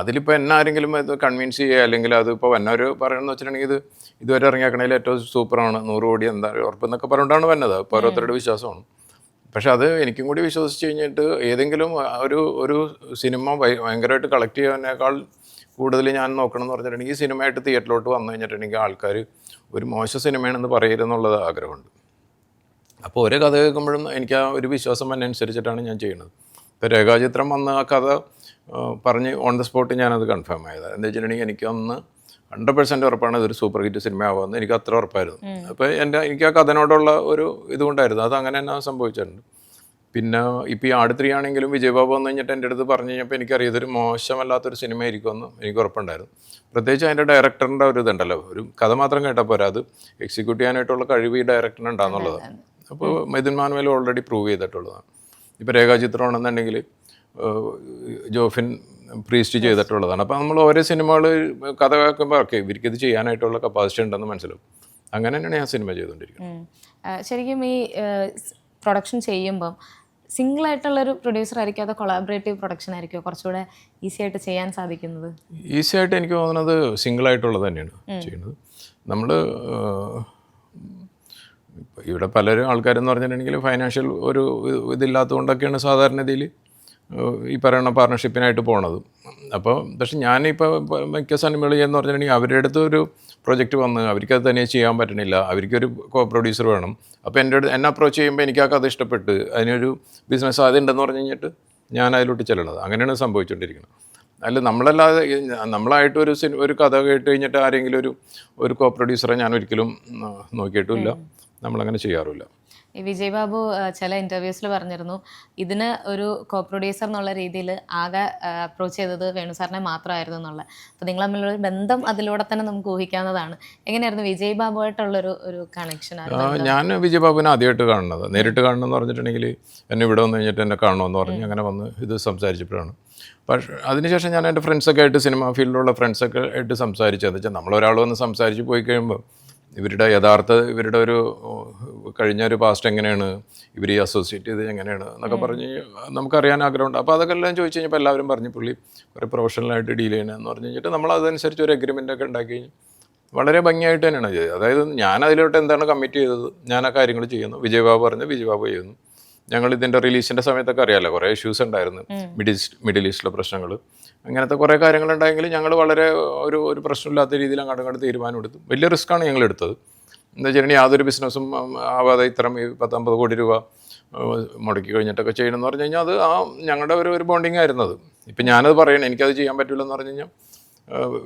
അതിലിപ്പോൾ എന്നെ ആരെങ്കിലും ഇത് കൺവിൻസ് ചെയ്യുക അല്ലെങ്കിൽ അതിപ്പോൾ എന്നൊരു പറയണമെന്ന് വെച്ചിട്ടുണ്ടെങ്കിൽ ഇതുവരെ ഇറങ്ങിയാക്കണതിൽ ഏറ്റവും സൂപ്പറാണ്, 100 കോടി എന്താ ഉറപ്പെന്നൊക്കെ പറഞ്ഞിട്ടാണ് വന്നത്. അപ്പോൾ ഓരോരുത്തരുടെ വിശ്വാസമാണ്. പക്ഷെ അത് എനിക്കും കൂടി വിശ്വസിച്ച് കഴിഞ്ഞിട്ട് ഏതെങ്കിലും ഒരു സിനിമ ഭയങ്കരമായിട്ട് കളക്ട് ചെയ്യുന്നതിനേക്കാൾ കൂടുതൽ ഞാൻ നോക്കണം എന്ന് പറഞ്ഞിട്ടുണ്ടെങ്കിൽ ഈ സിനിമയായിട്ട് തിയേറ്ററിലോട്ട് വന്നു കഴിഞ്ഞിട്ടുണ്ടെങ്കിൽ ആൾക്കാർ ഒരു മോശം സിനിമയാണെന്ന് പറയരുതെന്നുള്ളത് ആഗ്രഹമുണ്ട്. അപ്പോൾ ഓരോ കഥ കേൾക്കുമ്പോഴും എനിക്ക് ആ ഒരു വിശ്വാസം അനുസരിച്ചിട്ടാണ് ഞാൻ ചെയ്യുന്നത്. ഇപ്പോൾ രേഖാചിത്രം വന്ന് ആ കഥ പറഞ്ഞ് ഓൺ ദ സ്പോട്ട് ഞാനത് കൺഫേം ആയത്. എന്താ വെച്ചിട്ടുണ്ടെങ്കിൽ എനിക്കൊന്ന് 100% ഉറപ്പാണ് ഇതൊരു സൂപ്പർ ഹിറ്റ് സിനിമ ആവുമെന്ന് എനിക്ക് അത്ര ഉറപ്പായിരുന്നു. അപ്പോൾ എനിക്ക് ആ കഥനോടുള്ള ഒരു ഇതുകൊണ്ടായിരുന്നു, അത് അങ്ങനെ തന്നെ സംഭവിച്ചിട്ടുണ്ട്. പിന്നെ ഇപ്പോൾ ഈ ആട് 3 ആണെങ്കിലും വിജയ് ബാബു വന്നു കഴിഞ്ഞിട്ട് എൻ്റെ അടുത്ത് പറഞ്ഞു കഴിഞ്ഞപ്പോൾ എനിക്കറിയാം ഇതൊരു മോശമല്ലാത്തൊരു സിനിമ ആയിരിക്കുമെന്ന് എനിക്ക് ഉറപ്പുണ്ടായിരുന്നു. പ്രത്യേകിച്ച് അതിൻ്റെ ഡയറക്ടറിൻ്റെ ഒരു ഇതുണ്ടല്ലോ, ഒരു കഥ മാത്രം കേട്ടാൽ പോരാ, അത് എക്സിക്യൂട്ട് ചെയ്യാനായിട്ടുള്ള കഴിവ് ഈ ഡയറക്ടറിന് ഉണ്ടാകുന്നുള്ളതാണ്. അപ്പോൾ മിഥുൻ മാനുവൽ ഓൾറെഡി പ്രൂവ് ചെയ്തിട്ടുള്ളതാണ്. ഇപ്പോൾ രേഖാചിത്രമാണെന്നുണ്ടെങ്കിൽ ജോഫിൻ പ്രീസ്റ്റ് ചെയ്തിട്ടുള്ളതാണ്. അപ്പോൾ നമ്മൾ ഓരോ സിനിമകൾ കഥ കേൾക്കുമ്പോൾ ഓക്കെ ഇവർക്കിത് ചെയ്യാനായിട്ടുള്ള കപ്പാസിറ്റി ഉണ്ടെന്ന് മനസ്സിലാവും. അങ്ങനെ തന്നെയാണ് ഞാൻ സിനിമ ചെയ്തുകൊണ്ടിരിക്കുന്നത്. ശരിക്കും ഈ പ്രൊഡക്ഷൻ ചെയ്യുമ്പം സിംഗിൾ ആയിട്ടുള്ളൊരു പ്രൊഡ്യൂസർ ആയിരിക്കും അതോ കൊളാബറേറ്റീവ് പ്രൊഡക്ഷൻ ആയിരിക്കുമോ കുറച്ചുകൂടെ ഈസി ആയിട്ട് ചെയ്യാൻ സാധിക്കുന്നത്? ഈസി ആയിട്ട് എനിക്ക് തോന്നുന്നത് സിംഗിൾ ആയിട്ടുള്ളത് തന്നെയാണ് ചെയ്യുന്നത്. നമ്മൾ ഇവിടെ പലരും ആൾക്കാരെന്ന് പറഞ്ഞിട്ടുണ്ടെങ്കിൽ ഫൈനാൻഷ്യൽ ഒരു ഇതില്ലാത്തതുകൊണ്ടൊക്കെയാണ് സാധാരണ ഇതിൽ ഈ പറയുന്ന പാർട്ണർഷിപ്പിനായിട്ട് പോണത്. അപ്പോൾ പക്ഷെ ഞാനിപ്പോൾ മിക്ക സിനിമകൾ ചെയ്യുന്ന പറഞ്ഞിട്ടുണ്ടെങ്കിൽ അവരുടെ അടുത്ത് ഒരു പ്രൊജക്റ്റ് വന്ന് അവർക്കത് തന്നെ ചെയ്യാൻ പറ്റണില്ല, അവർക്കൊരു കോ പ്രൊഡ്യൂസർ വേണം. അപ്പോൾ എന്നെ അപ്രോച്ച് ചെയ്യുമ്പോൾ എനിക്ക് ആ കഥ ഇഷ്ടപ്പെട്ട് അതിനൊരു ബിസിനസ് സാധ്യത ഉണ്ടെന്ന് പറഞ്ഞു കഴിഞ്ഞിട്ട് ഞാൻ അതിലോട്ട് ചെല്ലണത്. അങ്ങനെയാണ് സംഭവിച്ചുകൊണ്ടിരിക്കുന്നത്. അല്ല നമ്മളല്ലാതെ നമ്മളായിട്ട് ഒരു കഥ കേട്ട് കഴിഞ്ഞിട്ട് ആരെങ്കിലും ഒരു കോ പ്രൊഡ്യൂസറെ ഞാൻ ഒരിക്കലും നോക്കിയിട്ടുമില്ല, നമ്മളങ്ങനെ ചെയ്യാറുമില്ല. ഈ വിജയ് ബാബു ചില ഇൻ്റർവ്യൂസിൽ പറഞ്ഞിരുന്നു ഇതിന് ഒരു കോ പ്രൊഡ്യൂസർ എന്നുള്ള രീതിയിൽ ആകെ അപ്രോച്ച് ചെയ്തത് വേണു സാറിനെ മാത്രമായിരുന്നു അപ്പോൾ നിങ്ങൾ തമ്മിലുള്ള ബന്ധം അതിലൂടെ തന്നെ നമുക്ക് ഊഹിക്കാവുന്നതാണ്. എങ്ങനെയായിരുന്നു വിജയ് ബാബുവായിട്ടുള്ളൊരു കണക്ഷൻ? ഞാൻ വിജയ് ബാബുവിനെ ആദ്യമായിട്ട് കാണുന്നത്, നേരിട്ട് കാണണമെന്ന് പറഞ്ഞിട്ടുണ്ടെങ്കിൽ എന്നെ ഇവിടെ വന്നു കഴിഞ്ഞിട്ട് എന്നെ കാണണമെന്ന് പറഞ്ഞ് അങ്ങനെ വന്ന് ഇത് സംസാരിച്ചപ്പോഴാണ്. പക്ഷേ അതിനുശേഷം ഞാൻ എൻ്റെ ഫ്രണ്ട്സൊക്കെ ആയിട്ട് സിനിമ ഫീൽഡിലുള്ള ഫ്രണ്ട്സൊക്കെ ആയിട്ട് സംസാരിച്ചതെന്ന് വെച്ചാൽ നമ്മളൊരാൾ വന്ന് സംസാരിച്ച് പോയി കഴിയുമ്പോൾ ഇവരുടെ ഒരു കഴിഞ്ഞ ഒരു പാസ്റ്റ് എങ്ങനെയാണ്, ഇവർ ഈ അസോസിയേറ്റ് ചെയ്ത് എങ്ങനെയാണ് എന്നൊക്കെ പറഞ്ഞ് നമുക്കറിയാൻ ആഗ്രഹമുണ്ട്. അപ്പോൾ അതൊക്കെ എല്ലാം ചോദിച്ചു കഴിഞ്ഞപ്പോൾ എല്ലാവരും പറഞ്ഞു പുള്ളി ഒരു പ്രൊഫഷണലായിട്ട് ഡീൽ ചെയ്യണമെന്ന് പറഞ്ഞു കഴിഞ്ഞിട്ട് നമ്മൾ അതനുസരിച്ച് ഒരു അഗ്രിമെൻ്റൊക്കെ ഉണ്ടാക്കി കഴിഞ്ഞ് വളരെ ഭംഗിയായിട്ട് തന്നെയാണ് ചെയ്തത്. അതായത് ഞാൻ അതിലോട്ട് എന്താണ് കമ്മിറ്റ് ചെയ്തത് ഞാൻ ആ കാര്യങ്ങൾ ചെയ്യുന്നു, വിജയ് ബാബു പറഞ്ഞു വിജയ് ബാബു ചെയ്യുന്നു. ഞങ്ങൾ ഇതിൻ്റെ റിലീസിൻ്റെ സമയത്തൊക്കെ അറിയാമല്ലോ കുറേ ഇഷ്യൂസ് ഉണ്ടായിരുന്നു, മിഡിൽ ഈസ്റ്റിലെ പ്രശ്നങ്ങൾ, അങ്ങനത്തെ കുറേ കാര്യങ്ങളുണ്ടായെങ്കിൽ ഞങ്ങൾ വളരെ ഒരു പ്രശ്നമില്ലാത്ത രീതിയിൽ അങ്ങോട്ട് തീരുമാനമെടുത്തു. വലിയ റിസ്ക്കാണ് ഞങ്ങൾ എടുത്തത്. എന്താ വെച്ചിട്ടുണ്ടെങ്കിൽ യാതൊരു ബിസിനസ്സും ആവാതെ ഇത്രയും 10-50 കോടി രൂപ മുടക്കി കഴിഞ്ഞിട്ടൊക്കെ ചെയ്യണമെന്ന് പറഞ്ഞു കഴിഞ്ഞാൽ അത് ഞങ്ങളുടെ ഒരു ബോണ്ടിങ് ആയിരുന്നത്. ഇപ്പം ഞാനത് പറയണം എനിക്കത് ചെയ്യാൻ പറ്റില്ലെന്ന് പറഞ്ഞു കഴിഞ്ഞാൽ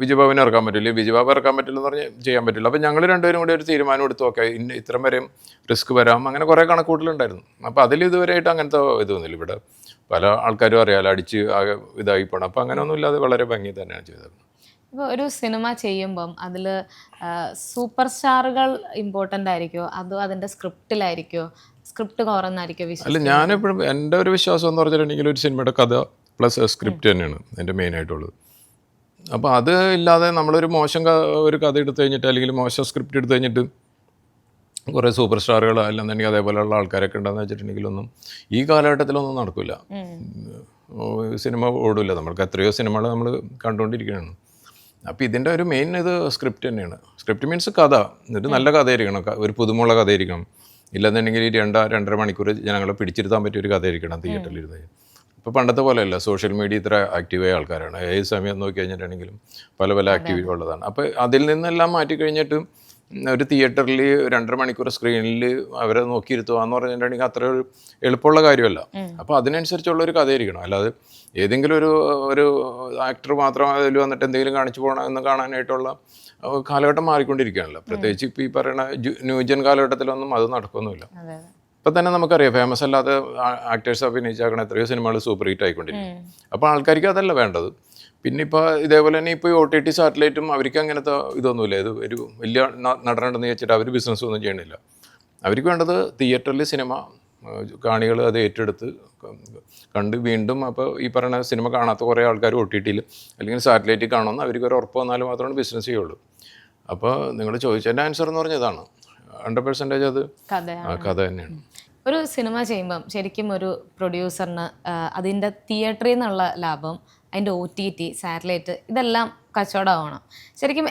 വിജയ് ബാബുവിനെ ഇറക്കാൻ പറ്റില്ല, വിജയ് ബാബു ഇറക്കാൻ പറ്റില്ലെന്ന് പറഞ്ഞ് ചെയ്യാൻ പറ്റില്ല. അപ്പോൾ ഞങ്ങൾ രണ്ടുപേരും കൂടി ഒരു തീരുമാനം എടുത്തു, ഓക്കെ ഇത്രയും വരെയും റിസ്ക് വരാം, അങ്ങനെ കുറേ കണക്കൂട്ടലുണ്ടായിരുന്നു. അപ്പോൾ അതിൽ ഇതുവരെയായിട്ട് അങ്ങനത്തെ ഇതൊന്നുമില്ല. ഇവിടെ പല ആൾക്കാരും അറിയാമല്ലോ അടിച്ച് ആകെ ഇതായി പോകണം. അപ്പോൾ അങ്ങനെയൊന്നും ഇല്ലാതെ വളരെ ഭംഗി തന്നെയാണ് ചെയ്തത്. ഇപ്പോൾ ഒരു സിനിമ ചെയ്യുമ്പം അതിൽ സൂപ്പർ സ്റ്റാറുകൾ ഇമ്പോർട്ടൻ്റ് ആയിരിക്കുമോ അതോ അതിൻ്റെ സ്ക്രിപ്റ്റിലായിരിക്കുമോ, സ്ക്രിപ്റ്റ് കുറന്നായിരിക്കുമോ വിശ്വാസം? അല്ല, ഞാനെപ്പോഴും എൻ്റെ ഒരു വിശ്വാസം എന്ന് പറഞ്ഞിട്ടുണ്ടെങ്കിൽ ഒരു സിനിമയുടെ കഥ പ്ലസ് സ്ക്രിപ്റ്റ് തന്നെയാണ് എൻ്റെ മെയിനായിട്ടുള്ളത്. അപ്പോൾ അത് ഇല്ലാതെ നമ്മളൊരു മോശം ഒരു കഥ എടുത്തു കഴിഞ്ഞിട്ട് അല്ലെങ്കിൽ മോശം സ്ക്രിപ്റ്റ് എടുത്തു കഴിഞ്ഞിട്ട് കുറേ സൂപ്പർ സ്റ്റാറുകൾ അല്ലെന്നുണ്ടെങ്കിൽ അതേപോലെയുള്ള ആൾക്കാരൊക്കെ ഉണ്ടെന്ന് വെച്ചിട്ടുണ്ടെങ്കിലൊന്നും ഈ കാലഘട്ടത്തിലൊന്നും നടക്കില്ല. സിനിമ ഓടില്ല. നമ്മൾക്ക് എത്രയോ സിനിമകൾ നമ്മൾ കണ്ടുകൊണ്ടിരിക്കുകയാണ്. അപ്പോൾ ഇതിൻ്റെ ഒരു മെയിൻ ഇത് സ്ക്രിപ്റ്റ് തന്നെയാണ്. സ്ക്രിപ്റ്റ് മീൻസ് കഥ, എന്നിട്ട് നല്ല കഥയായിരിക്കണം, ഒരു പുതുമുള്ള കഥയായിരിക്കണം. ഇല്ലെന്നുണ്ടെങ്കിൽ 2-2.5 മണിക്കൂർ ജനങ്ങളെ പിടിച്ചിരുത്താൻ പറ്റിയൊരു കഥയായിരിക്കണം തിയേറ്ററിൽ ഇരുന്ന്. ഇപ്പോൾ പണ്ടത്തെ പോലെയല്ല, സോഷ്യൽ മീഡിയ ഇത്ര ആക്റ്റീവായ ആൾക്കാരാണ്. ഏത് സമയം നോക്കി കഴിഞ്ഞിട്ടുണ്ടെങ്കിലും പല ആക്ടിവിറ്റി ഉള്ളതാണ്. അപ്പോൾ അതിൽ നിന്നെല്ലാം മാറ്റി കഴിഞ്ഞിട്ട് ഒരു തിയേറ്ററിൽ 2.5 മണിക്കൂർ സ്ക്രീനിൽ അവരെ നോക്കിയിരുത്തുക എന്ന് പറഞ്ഞിട്ടുണ്ടെങ്കിൽ അത്ര ഒരു എളുപ്പമുള്ള കാര്യമല്ല. അപ്പോൾ അതിനനുസരിച്ചുള്ള ഒരു കഥയായിരിക്കണം. അല്ലാതെ ഏതെങ്കിലും ഒരു ആക്ടർ മാത്രം അതിൽ വന്നിട്ട് എന്തെങ്കിലും കാണിച്ചു പോകണം എന്ന് കാണാനായിട്ടുള്ള കാലഘട്ടം മാറിക്കൊണ്ടിരിക്കുകയാണല്ലോ. പ്രത്യേകിച്ച് ഇപ്പോൾ ഈ പറയുന്ന ന്യൂജൻ കാലഘട്ടത്തിലൊന്നും അത് നടക്കുന്നില്ല. ഇപ്പം തന്നെ നമുക്കറിയാം ഫേമസ് അല്ലാത്ത ആക്ടേഴ്സ് അഭിനയിച്ചാക്കണം എത്രയോ സിനിമകൾ സൂപ്പർ ഹിറ്റ് ആയിക്കൊണ്ടിരിക്കും. അപ്പോൾ ആൾക്കാർക്ക് അതല്ല വേണ്ടത്. പിന്നെ ഇപ്പോൾ ഇതേപോലെ തന്നെ ഇപ്പോൾ ഈ OTT സാറ്റലൈറ്റും അവർക്ക് അങ്ങനത്തെ ഇതൊന്നുമില്ല. ഇത് ഒരു വലിയ നടനുണ്ടെന്ന് വെച്ചിട്ട് അവർ ബിസിനസ് ഒന്നും ചെയ്യണില്ല. അവർക്ക് വേണ്ടത് തിയേറ്ററിൽ സിനിമ കാണികൾ അത് ഏറ്റെടുത്ത് കണ്ട് വീണ്ടും അപ്പോൾ ഈ പറയുന്ന സിനിമ കാണാത്ത കുറേ ആൾക്കാർ OTTയിൽ അല്ലെങ്കിൽ സാറ്റലൈറ്റിൽ കാണുമെന്ന് അവർക്ക് ഒരു ഉറപ്പ് വന്നാൽ മാത്രമാണ് ബിസിനസ് ചെയ്യുള്ളൂ. അപ്പോൾ നിങ്ങൾ ചോദിച്ചതിൻ്റെ ആൻസർ എന്ന് പറഞ്ഞാൽ ഇതാണ്. 100% അത് കഥ തന്നെയാണ്. ഒരു സിനിമ ചെയ്യുമ്പം ശരിക്കും ഒരു പ്രൊഡ്യൂസറിന് അതിൻ്റെ തിയേറ്ററിൽ നിന്നുള്ള ലാഭം, അതിൻ്റെ OTT, സാറ്റലൈറ്റ് ഇതെല്ലാം കച്ചവടമാവണം. ശരിക്കും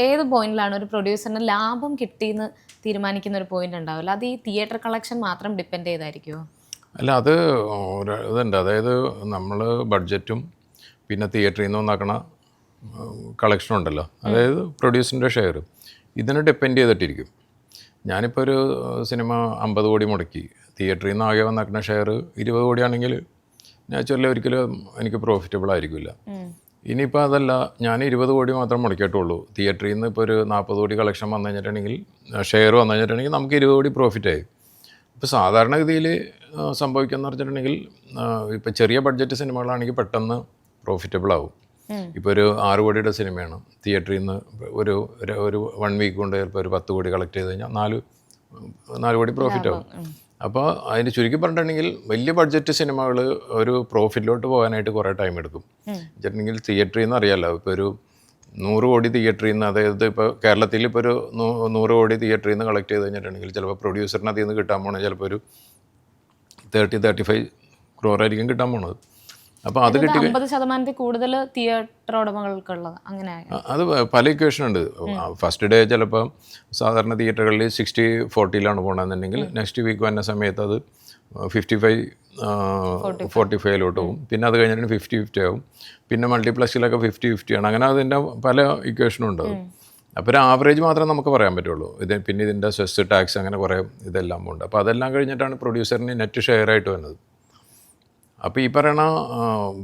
ഏത് പോയിന്റിലാണ് ഒരു പ്രൊഡ്യൂസറിന് ലാഭം കിട്ടിയെന്ന് തീരുമാനിക്കുന്ന ഒരു പോയിന്റ് ഉണ്ടാവില്ല? അത് ഈ തിയേറ്റർ കളക്ഷൻ മാത്രം ഡിപ്പെൻഡ് ചെയ്തായിരിക്കുമോ? അല്ല, അത് ഇതുണ്ട്. അതായത് നമ്മൾ ബഡ്ജറ്റും പിന്നെ തിയേറ്ററിൽ നിന്ന് ഉണ്ടാക്കണ കളക്ഷൻ ഉണ്ടല്ലോ, അതായത് പ്രൊഡ്യൂസറിൻ്റെ ഷെയർ, ഇതിനെ ഡിപ്പെൻഡ് ചെയ്തിട്ടിരിക്കും. ഞാനിപ്പോൾ ഒരു സിനിമ 50 കോടി മുടക്കി, തിയേറ്ററിൽ നിന്ന് ആകെ വന്നിരിക്കുന്ന ഷെയർ 20 കോടിയാണെങ്കിൽ നാച്ചുറലി ഒരിക്കലും എനിക്ക് പ്രോഫിറ്റബിൾ ആയിരിക്കില്ല. ഇനിയിപ്പോൾ അതല്ല, ഞാൻ 20 കോടി മാത്രം മുടക്കിയിട്ടുള്ളൂ, തിയേറ്ററിൽ നിന്ന് ഇപ്പോൾ ഒരു 40 കോടി കളക്ഷൻ വന്നു കഴിഞ്ഞിട്ടുണ്ടെങ്കിൽ, ഷെയർ വന്നു കഴിഞ്ഞിട്ടുണ്ടെങ്കിൽ നമുക്ക് 20 കോടി പ്രോഫിറ്റായി. ഇപ്പോൾ സാധാരണഗതിയിൽ സംഭവിക്കുകയെന്ന് പറഞ്ഞിട്ടുണ്ടെങ്കിൽ, ഇപ്പോൾ ചെറിയ ബഡ്ജറ്റ് സിനിമകളാണെങ്കിൽ പെട്ടെന്ന് പ്രോഫിറ്റബിൾ ആവും. ഇപ്പോൾ ഒരു 6 കോടിയുടെ സിനിമയാണ്, തിയേറ്ററിൽ നിന്ന് ഒരു 1 വീക്ക് കൊണ്ട് ചിലപ്പോൾ ഒരു 10 കോടി കളക്ട് ചെയ്ത് കഴിഞ്ഞാൽ 4 കോടി പ്രോഫിറ്റ് ആവും. അപ്പോൾ അതിന് ചുരുക്കി പറഞ്ഞിട്ടുണ്ടെങ്കിൽ വലിയ ബഡ്ജറ്റ് സിനിമകൾ ഒരു പ്രോഫിറ്റിലോട്ട് പോകാനായിട്ട് കുറേ ടൈം എടുക്കും. വെച്ചിട്ടുണ്ടെങ്കിൽ തിയേറ്ററിൽ നിന്ന് അറിയാമല്ലോ, ഇപ്പോൾ ഒരു 100 കോടി തിയേറ്ററിൽ നിന്ന്, അതായത് ഇപ്പോൾ കേരളത്തിൽ ഇപ്പോൾ ഒരു 100 കോടി തിയേറ്ററിൽ നിന്ന് കളക്ട് ചെയ്ത് കഴിഞ്ഞിട്ടുണ്ടെങ്കിൽ ചിലപ്പോൾ പ്രൊഡ്യൂസറിന് അതിൽ നിന്ന് കിട്ടാൻ പോകണത് ചിലപ്പോൾ ഒരു 30-35 crore ആയിരിക്കും കിട്ടാൻ പോണത്. അപ്പോൾ അത് കിട്ടി 50% കൂടുതൽ തിയേറ്റർ ഉടമകൾക്കുള്ളത് അങ്ങനെ അത് പല ഇക്വേഷൻ ഉണ്ട്. ഫസ്റ്റ് ഡേ ചിലപ്പോൾ സാധാരണ തിയേറ്ററുകളിൽ 60-40 പോകണമെന്നുണ്ടെങ്കിൽ നെക്സ്റ്റ് വീക്ക് വന്ന സമയത്ത് അത് 55-45 പോകും. പിന്നെ അത് കഴിഞ്ഞിട്ട് 50-50 ആവും. പിന്നെ മൾട്ടിപ്ലക്സിലൊക്കെ 50-50 ആണ്. അങ്ങനെ അതിൻ്റെ പല ഇക്വേഷനും ഉണ്ട്. അപ്പോൾ ഒരു ആവറേജ് മാത്രമേ നമുക്ക് പറയാൻ പറ്റുള്ളൂ. പിന്നെ ഇതിൻ്റെ സെസ്, ടാക്സ്, അങ്ങനെ കുറേ ഇതെല്ലാം ഉണ്ട്. അപ്പോൾ അതെല്ലാം കഴിഞ്ഞിട്ടാണ് പ്രൊഡ്യൂസറിന് നെറ്റ് ഷെയർ ആയിട്ട് വരുന്നത്. അപ്പോൾ ഈ പറയണ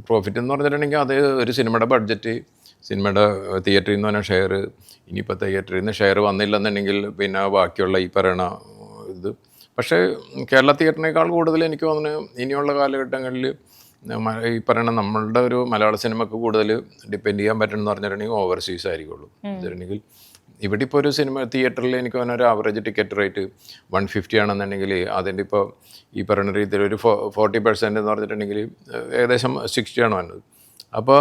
പ്രോഫിറ്റ് എന്ന് പറഞ്ഞിട്ടുണ്ടെങ്കിൽ അത് ഒരു സിനിമയുടെ ബഡ്ജറ്റ്, സിനിമയുടെ തിയേറ്ററിൽ നിന്ന് തന്നെ ഷെയർ, ഇനിയിപ്പോൾ തിയേറ്ററിൽ നിന്ന് ഷെയർ വന്നില്ലെന്നുണ്ടെങ്കിൽ പിന്നെ ബാക്കിയുള്ള ഈ പറയണ ഇത്. പക്ഷേ കേരള തിയേറ്ററിനേക്കാൾ കൂടുതൽ എനിക്ക് തോന്നുന്നു ഇനിയുള്ള കാലഘട്ടങ്ങളിൽ ഈ പറയണ നമ്മളുടെ ഒരു മലയാള സിനിമക്ക് കൂടുതൽ ഡിപ്പെൻഡ് ചെയ്യാൻ പറ്റുമെന്ന് പറഞ്ഞിട്ടുണ്ടെങ്കിൽ ഓവർസീസ് ആയിരിക്കുള്ളൂ. എന്നിട്ടുണ്ടെങ്കിൽ ഇവിടെ ഇപ്പോൾ ഒരു സിനിമ തിയേറ്ററിൽ എനിക്ക് തോന്നുന്ന ഒരു ആവറേജ് ടിക്കറ്റ് റേറ്റ് 150 ആണെന്നുണ്ടെങ്കിൽ അതിൻ്റെ ഇപ്പോൾ ഈ പറയുന്ന രീതിയിൽ ഒരു 40% എന്ന് പറഞ്ഞിട്ടുണ്ടെങ്കിൽ ഏകദേശം 60 ആണ് വന്നത്. അപ്പോൾ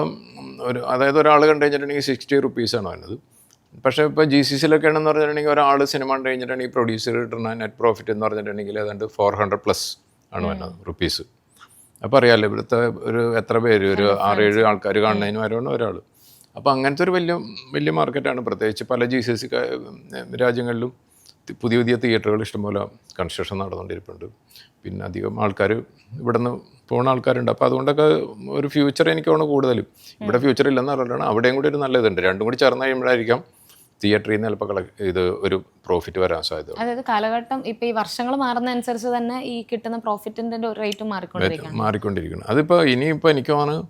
അതായത് ഒരാൾ കണ്ടു കഴിഞ്ഞിട്ടുണ്ടെങ്കിൽ 60 റുപ്പീസാണ് വന്നത്. പക്ഷേ ഇപ്പോൾ GCCയിലൊക്കെ ആണെന്ന് പറഞ്ഞിട്ടുണ്ടെങ്കിൽ ഒരാൾ സിനിമ കണ്ടു കഴിഞ്ഞിട്ടുണ്ടെങ്കിൽ പ്രൊഡ്യൂസർ കിട്ടുന്ന നെറ്റ് പ്രോഫിറ്റ് എന്ന് പറഞ്ഞിട്ടുണ്ടെങ്കിൽ ഏതാണ്ട് 400+ ആണ് വന്നത് റുപ്പീസ്. അപ്പോൾ അറിയാമല്ലോ ഇവിടുത്തെ ഒരു എത്ര പേര്, ഒരു 6-7 ആൾക്കാർ കാണുന്നതിന് വരെയാണ് ഒരാൾ. അപ്പോൾ അങ്ങനത്തെ ഒരു വലിയ മാർക്കറ്റാണ്. പ്രത്യേകിച്ച് പല GCC രാജ്യങ്ങളിലും പുതിയ തിയേറ്ററുകൾ ഇഷ്ടംപോലെ കൺസ്ട്രക്ഷൻ നടന്നുകൊണ്ടിരിപ്പുണ്ട്. പിന്നെ അധികം ആൾക്കാർ ഇവിടെ നിന്ന് പോകുന്ന ആൾക്കാരുണ്ട്. അപ്പോൾ അതുകൊണ്ടൊക്കെ ഒരു ഫ്യൂച്ചർ എനിക്ക് തോന്നുന്നു കൂടുതലും. ഇവിടെ ഫ്യൂച്ചർ ഇല്ലെന്ന് പറഞ്ഞാൽ അവിടെയും കൂടി ഒരു നല്ല ഇതുണ്ട്. രണ്ടും കൂടി ചേർന്ന് കഴിയുമ്പോഴായിരിക്കാം തിയേറ്ററിൽ നിന്ന് ചിലപ്പോൾ ഇത് ഒരു പ്രോഫിറ്റ് വരാൻ സാധ്യത. അതായത് കാലഘട്ടം ഇപ്പോൾ ഈ വർഷങ്ങൾ മാറുന്ന അനുസരിച്ച് തന്നെ ഈ കിട്ടുന്ന പ്രോഫിറ്റിൻ്റെ റേറ്റ് മാറിക്കൊണ്ടിരിക്കണം. അതിപ്പോൾ ഇനിയിപ്പോൾ എനിക്ക് തോന്നുന്നു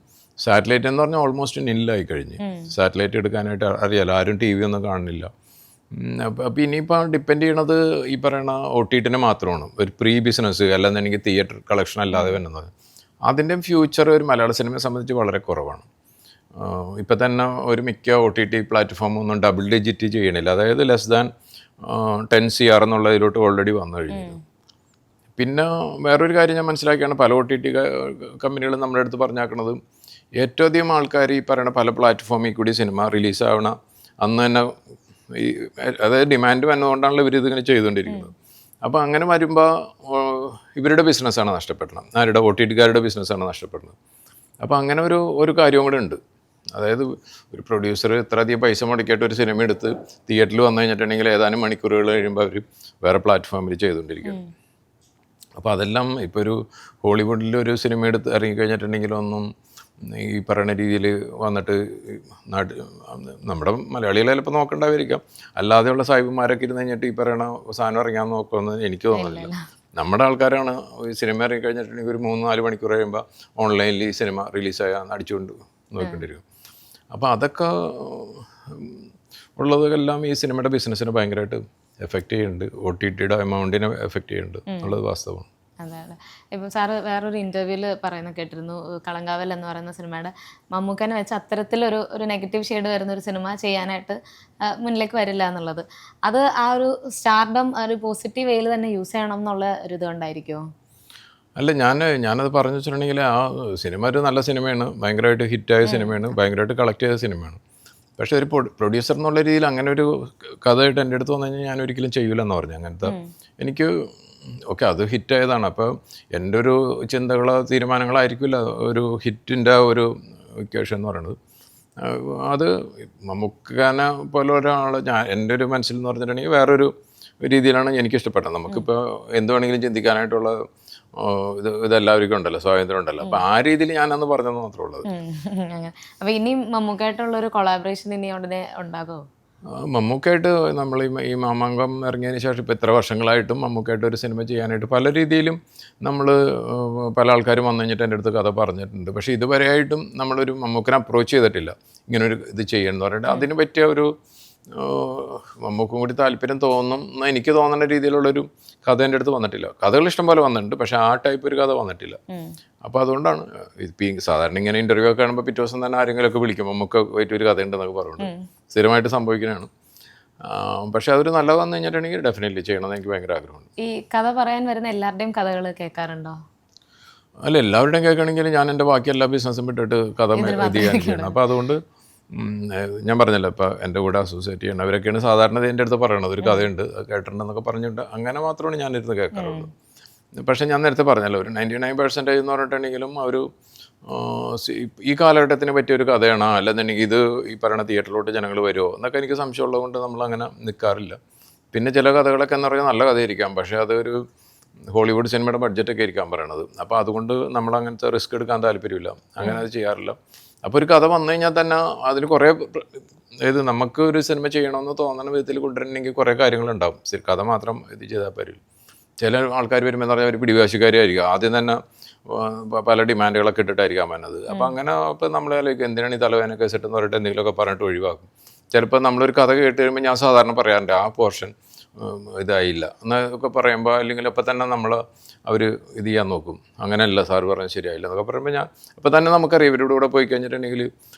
സാറ്റലൈറ്റ് എന്ന് പറഞ്ഞാൽ ഓൾമോസ്റ്റ് നില്ലായി കഴിഞ്ഞ്. സാറ്റലൈറ്റ് എടുക്കാനായിട്ട് അറിയാലോ, ആരും TV ഒന്നും കാണുന്നില്ല. അപ്പോൾ ഇനിയിപ്പോൾ ഡിപ്പെൻഡ് ചെയ്യണത് ഈ പറയണ OTT മാത്രമാണ്. ഒരു പ്രീ ബിസിനസ് അല്ലെന്നുണ്ടെങ്കിൽ തിയേറ്റർ കളക്ഷൻ അല്ലാതെ വരുന്നത്. അതിൻ്റെ ഫ്യൂച്ചർ ഒരു മലയാള സിനിമയെ സംബന്ധിച്ച് വളരെ കുറവാണ്. ഇപ്പം തന്നെ ഒരു മിക്ക OTT പ്ലാറ്റ്ഫോമൊന്നും ഡബിൾ ഡിജിറ്റ് ചെയ്യണില്ല. അതായത് ലെസ് ദാൻ 10 CR എന്നുള്ളതിലോട്ട് ഓൾറെഡി വന്നു കഴിഞ്ഞു. പിന്നെ വേറൊരു കാര്യം ഞാൻ മനസ്സിലാക്കിയാണ്, പല OTT കമ്പനികളും നമ്മുടെ അടുത്ത് പറഞ്ഞാക്കണത് ഏറ്റവും അധികം ആൾക്കാർ ഈ പറയുന്ന പല പ്ലാറ്റ്ഫോമിൽ കൂടി സിനിമ റിലീസാവണ അന്ന് തന്നെ ഈ അതായത് ഡിമാൻഡ് വന്നതുകൊണ്ടാണല്ലോ ഇവരിതിങ്ങനെ ചെയ്തുകൊണ്ടിരിക്കുന്നത്. അപ്പോൾ അങ്ങനെ വരുമ്പോൾ ഇവരുടെ ബിസിനസ്സാണ് നഷ്ടപ്പെടുന്നത്, ആരുടെ OTTക്കാരുടെ ബിസിനസ്സാണ് നഷ്ടപ്പെടുന്നത്. അപ്പോൾ അങ്ങനെ ഒരു കാര്യവും കൂടെ ഉണ്ട്. അതായത് ഒരു പ്രൊഡ്യൂസർ ഇത്രയധികം പൈസ മുടക്കിയിട്ട് ഒരു സിനിമ എടുത്ത് തിയേറ്ററിൽ വന്നു കഴിഞ്ഞിട്ടുണ്ടെങ്കിൽ ഏതാനും മണിക്കൂറുകൾ കഴിയുമ്പോൾ അവർ വേറെ പ്ലാറ്റ്ഫോമിൽ ചെയ്തുകൊണ്ടിരിക്കും. അപ്പോൾ അതെല്ലാം ഇപ്പോൾ ഒരു ഹോളിവുഡിൽ ഒരു സിനിമ എടുത്ത് ഇറങ്ങിക്കഴിഞ്ഞിട്ടുണ്ടെങ്കിൽ ഒന്നും ഈ പറയുന്ന രീതിയിൽ വന്നിട്ട് നമ്മുടെ മലയാളികളെ ചിലപ്പോൾ നോക്കണ്ടായിരിക്കാം. അല്ലാതെയുള്ള സാഹിബന്മാരൊക്കെ ഇരുന്ന് കഴിഞ്ഞിട്ട് ഈ പറയണ സാധനം ഇറങ്ങാൻ നോക്കുമെന്ന് എനിക്ക് തോന്നുന്നില്ല. നമ്മുടെ ആൾക്കാരാണ് ഈ സിനിമ ഇറങ്ങി കഴിഞ്ഞിട്ടുണ്ടെങ്കിൽ ഒരു 3-4 മണിക്കൂർ കഴിയുമ്പോൾ ഓൺലൈനിൽ ഈ സിനിമ റിലീസാകാൻ അടിച്ചുകൊണ്ട് നോക്കിക്കൊണ്ടിരിക്കും. അപ്പോൾ അതൊക്കെ ഉള്ളതെല്ലാം ഈ സിനിമയുടെ ബിസിനസ്സിനെ ഭയങ്കരമായിട്ട് എഫക്റ്റ് ചെയ്യുന്നുണ്ട്. OTTയുടെ എമൗണ്ടിനെ എഫക്റ്റ് ചെയ്യുന്നുണ്ട് എന്നുള്ളത് വാസ്തവമാണ്. അതാണ്. ഇപ്പോൾ സാറ് വേറൊരു ഇൻ്റർവ്യൂവിൽ പറയുന്ന കേട്ടിരുന്നു, കളങ്കാവൽ എന്ന് പറയുന്ന സിനിമയുടെ മമ്മൂക്കനെ വെച്ച് അത്തരത്തിലൊരു നെഗറ്റീവ് ഷെയ്ഡ് വരുന്ന ഒരു സിനിമ ചെയ്യാനായിട്ട് മുന്നിലേക്ക് വരില്ല എന്നുള്ളത്. അത് ആ ഒരു സ്റ്റാർഡം ഒരു പോസിറ്റീവ് വേയിൽ തന്നെ യൂസ് ചെയ്യണം എന്നുള്ള ഒരു ഇതുകൊണ്ടായിരിക്കുമോ? അല്ല, ഞാനത് പറഞ്ഞു വെച്ചിട്ടുണ്ടെങ്കിൽ ആ സിനിമ ഒരു നല്ല സിനിമയാണ്, ഭയങ്കരമായിട്ട് ഹിറ്റായ സിനിമയാണ്, ഭയങ്കരമായിട്ട് കളക്ട് ചെയ്ത സിനിമയാണ്. പക്ഷേ ഒരു പ്രൊഡ്യൂസർ എന്നുള്ള രീതിയിൽ അങ്ങനെ ഒരു കഥയായിട്ട് എൻ്റെ അടുത്ത് വന്നു കഴിഞ്ഞാൽ ഞാൻ ഒരിക്കലും ചെയ്യില്ലെന്ന് പറഞ്ഞു. അങ്ങനത്തെ എനിക്ക് ഓക്കെ അത് ഹിറ്റായതാണ്. അപ്പോൾ എൻ്റെ ഒരു ചിന്തകളോ തീരുമാനങ്ങളായിരിക്കില്ല ഒരു ഹിറ്റിൻ്റെ ഒരു ഇക്വേഷൻ എന്ന് പറയുന്നത്. അത് മമ്മൂക്കനെ പോലെ ഒരാൾ എൻ്റെ ഒരു മനസ്സിൽ എന്ന് പറഞ്ഞിട്ടുണ്ടെങ്കിൽ വേറൊരു രീതിയിലാണ് എനിക്കിഷ്ടപ്പെട്ടത്. നമുക്കിപ്പോൾ എന്ത് വേണമെങ്കിലും ചിന്തിക്കാനായിട്ടുള്ള ഇതെല്ലാവർക്കും ഉണ്ടല്ലോ, സ്വാതന്ത്ര്യം ഉണ്ടല്ലോ. അപ്പോൾ ആ രീതിയിൽ ഞാനന്ന് പറഞ്ഞത് മാത്രമേ ഉള്ളത്. അങ്ങനെ അപ്പോൾ ഇനിയും മമ്മൂക്കായിട്ടുള്ളൊരു കൊളാബറേഷൻ ഇനി ഉടനെ ഉണ്ടാകുമോ? മമ്മൂക്കായിട്ട് നമ്മൾ ഈ മാമാങ്കം ഇറങ്ങിയതിന് ശേഷം ഇപ്പോൾ ഇത്ര വർഷങ്ങളായിട്ടും മമ്മൂക്കായിട്ട് ഒരു സിനിമ ചെയ്യാനായിട്ട് പല രീതിയിലും നമ്മൾ പല ആൾക്കാരും വന്നു കഴിഞ്ഞിട്ട് എൻ്റെ അടുത്ത് കഥ പറഞ്ഞിട്ടുണ്ട്. പക്ഷേ ഇതുവരെയായിട്ടും നമ്മളൊരു മമ്മൂക്കനെ അപ്രോച്ച് ചെയ്തിട്ടില്ല ഇങ്ങനൊരു ഇത് ചെയ്യണമെന്ന് പറഞ്ഞിട്ട്. അതിന് പറ്റിയ ഒരു മമ്മൂക്കും കൂടി താല്പര്യം തോന്നുന്ന എനിക്ക് തോന്നുന്ന രീതിയിലുള്ളൊരു കഥ എൻ്റെ അടുത്ത് വന്നിട്ടില്ല. കഥകൾ ഇഷ്ടം പോലെ വന്നിട്ടുണ്ട്, പക്ഷേ ആ ടൈപ്പ് ഒരു കഥ വന്നിട്ടില്ല. അപ്പോൾ അതുകൊണ്ടാണ് ഇപ്പം സാധാരണ ഇങ്ങനെ ഇൻ്റർവ്യൂ ഒക്കെ കാണുമ്പോൾ പിറ്റേ ദിവസം തന്നെ ആരെങ്കിലുമൊക്കെ വിളിക്കും മമ്മൂക്ക പോയിട്ട് ഒരു കഥയുണ്ടെന്നൊക്കെ പറഞ്ഞിട്ടുണ്ട്. സ്ഥിരമായിട്ട് സംഭവിക്കുന്നതാണ്. പക്ഷെ അതൊരു നല്ല വന്നു കഴിഞ്ഞിട്ടുണ്ടെങ്കിൽ ഡെഫിനറ്റ്ലി ചെയ്യണമെന്ന് എനിക്ക് ഭയങ്കര ആഗ്രഹമുണ്ട്. ഈ കഥ പറയാൻ വരുന്ന എല്ലാവരുടെയും കഥകൾ കേൾക്കാറുണ്ടോ? അല്ല, എല്ലാവരുടെയും കേൾക്കണമെങ്കിൽ ഞാൻ എൻ്റെ ബാക്കി എല്ലാ ബിസിനസ്സും വിട്ടിട്ട് കഥ ചെയ്യണം. അപ്പോൾ അതുകൊണ്ട് ഞാൻ പറഞ്ഞല്ലോ, ഇപ്പോൾ എൻ്റെ കൂടെ അസോസിയേറ്റ് ചെയ്യണം അവരൊക്കെയാണ് സാധാരണ എൻ്റെ അടുത്ത് പറയണത്. ഒരു കഥയുണ്ട്, അത് കേട്ടിട്ടുണ്ടെന്നൊക്കെ പറഞ്ഞിട്ട് അങ്ങനെ മാത്രമാണ് ഞാനിരുന്ന് കേൾക്കാറുള്ളൂ. പക്ഷേ ഞാൻ നേരത്തെ പറഞ്ഞല്ലോ, ഒരു 99% എന്ന് പറഞ്ഞിട്ടുണ്ടെങ്കിലും ഒരു ഈ കാലഘട്ടത്തിന് പറ്റിയൊരു കഥയാണോ അല്ലെന്നുണ്ടെങ്കിൽ ഇത് ഈ പറയുന്ന തിയേറ്ററിലോട്ട് ജനങ്ങൾ വരുമോ എന്നൊക്കെ എനിക്ക് സംശയമുള്ളത് കൊണ്ട് നമ്മളങ്ങനെ നിൽക്കാറില്ല. പിന്നെ ചില കഥകളൊക്കെ എന്ന് പറഞ്ഞാൽ നല്ല കഥയായിരിക്കാം, പക്ഷേ അതൊരു ഹോളിവുഡ് സിനിമയുടെ ബഡ്ജറ്റൊക്കെ ആയിരിക്കാം പറയണത്. അപ്പോൾ അതുകൊണ്ട് നമ്മളങ്ങനത്തെ റിസ്ക് എടുക്കാൻ താല്പര്യമില്ല, അങ്ങനെ അത് ചെയ്യാറില്ല. അപ്പോൾ ഒരു കഥ വന്നു കഴിഞ്ഞാൽ തന്നെ അതിന് കുറേ നമുക്ക് ഒരു സിനിമ ചെയ്യണമെന്ന് തോന്നുന്ന വിധത്തിൽ കൊണ്ടുവരണമെങ്കിൽ കുറേ കാര്യങ്ങളുണ്ടാവും. കഥ മാത്രം ഇത് ചെയ്താൽ പറ്റില്ല. ചില ആൾക്കാർ വരുമ്പോൾ എന്ന് പറഞ്ഞാൽ ഒരു പിടിവാശിക്കാരായിരിക്കും, ആദ്യം തന്നെ പല ഡിമാൻഡുകളൊക്കെ ഇട്ടിട്ടായിരിക്കാം വന്നത്. അപ്പോൾ അങ്ങനെ ഇപ്പോൾ നമ്മളതിലേക്ക് എന്തിനാണ് ഈ തലവേദന കേസിട്ട് എന്ന് പറഞ്ഞിട്ട് എന്തെങ്കിലുമൊക്കെ പറഞ്ഞിട്ട് ഒഴിവാക്കും. ചിലപ്പോൾ നമ്മളൊരു കഥ കേട്ട് കഴിയുമ്പോൾ ഞാൻ സാധാരണ പറയാറുണ്ട് ആ പോർഷൻ ഇതായില്ല എന്നൊക്കെ പറയുമ്പോൾ, അല്ലെങ്കിൽ അപ്പോൾ തന്നെ അവർ ഇത് ചെയ്യാൻ നോക്കും, അങ്ങനെയല്ല സാറ് പറഞ്ഞത് ശരിയായില്ല എന്നൊക്കെ പറയുമ്പോൾ ഞാൻ അപ്പോൾ തന്നെ നമുക്കറിയാം ഇവരുടെ കൂടെ പോയി കഴിഞ്ഞിട്ടുണ്ടെങ്കിൽ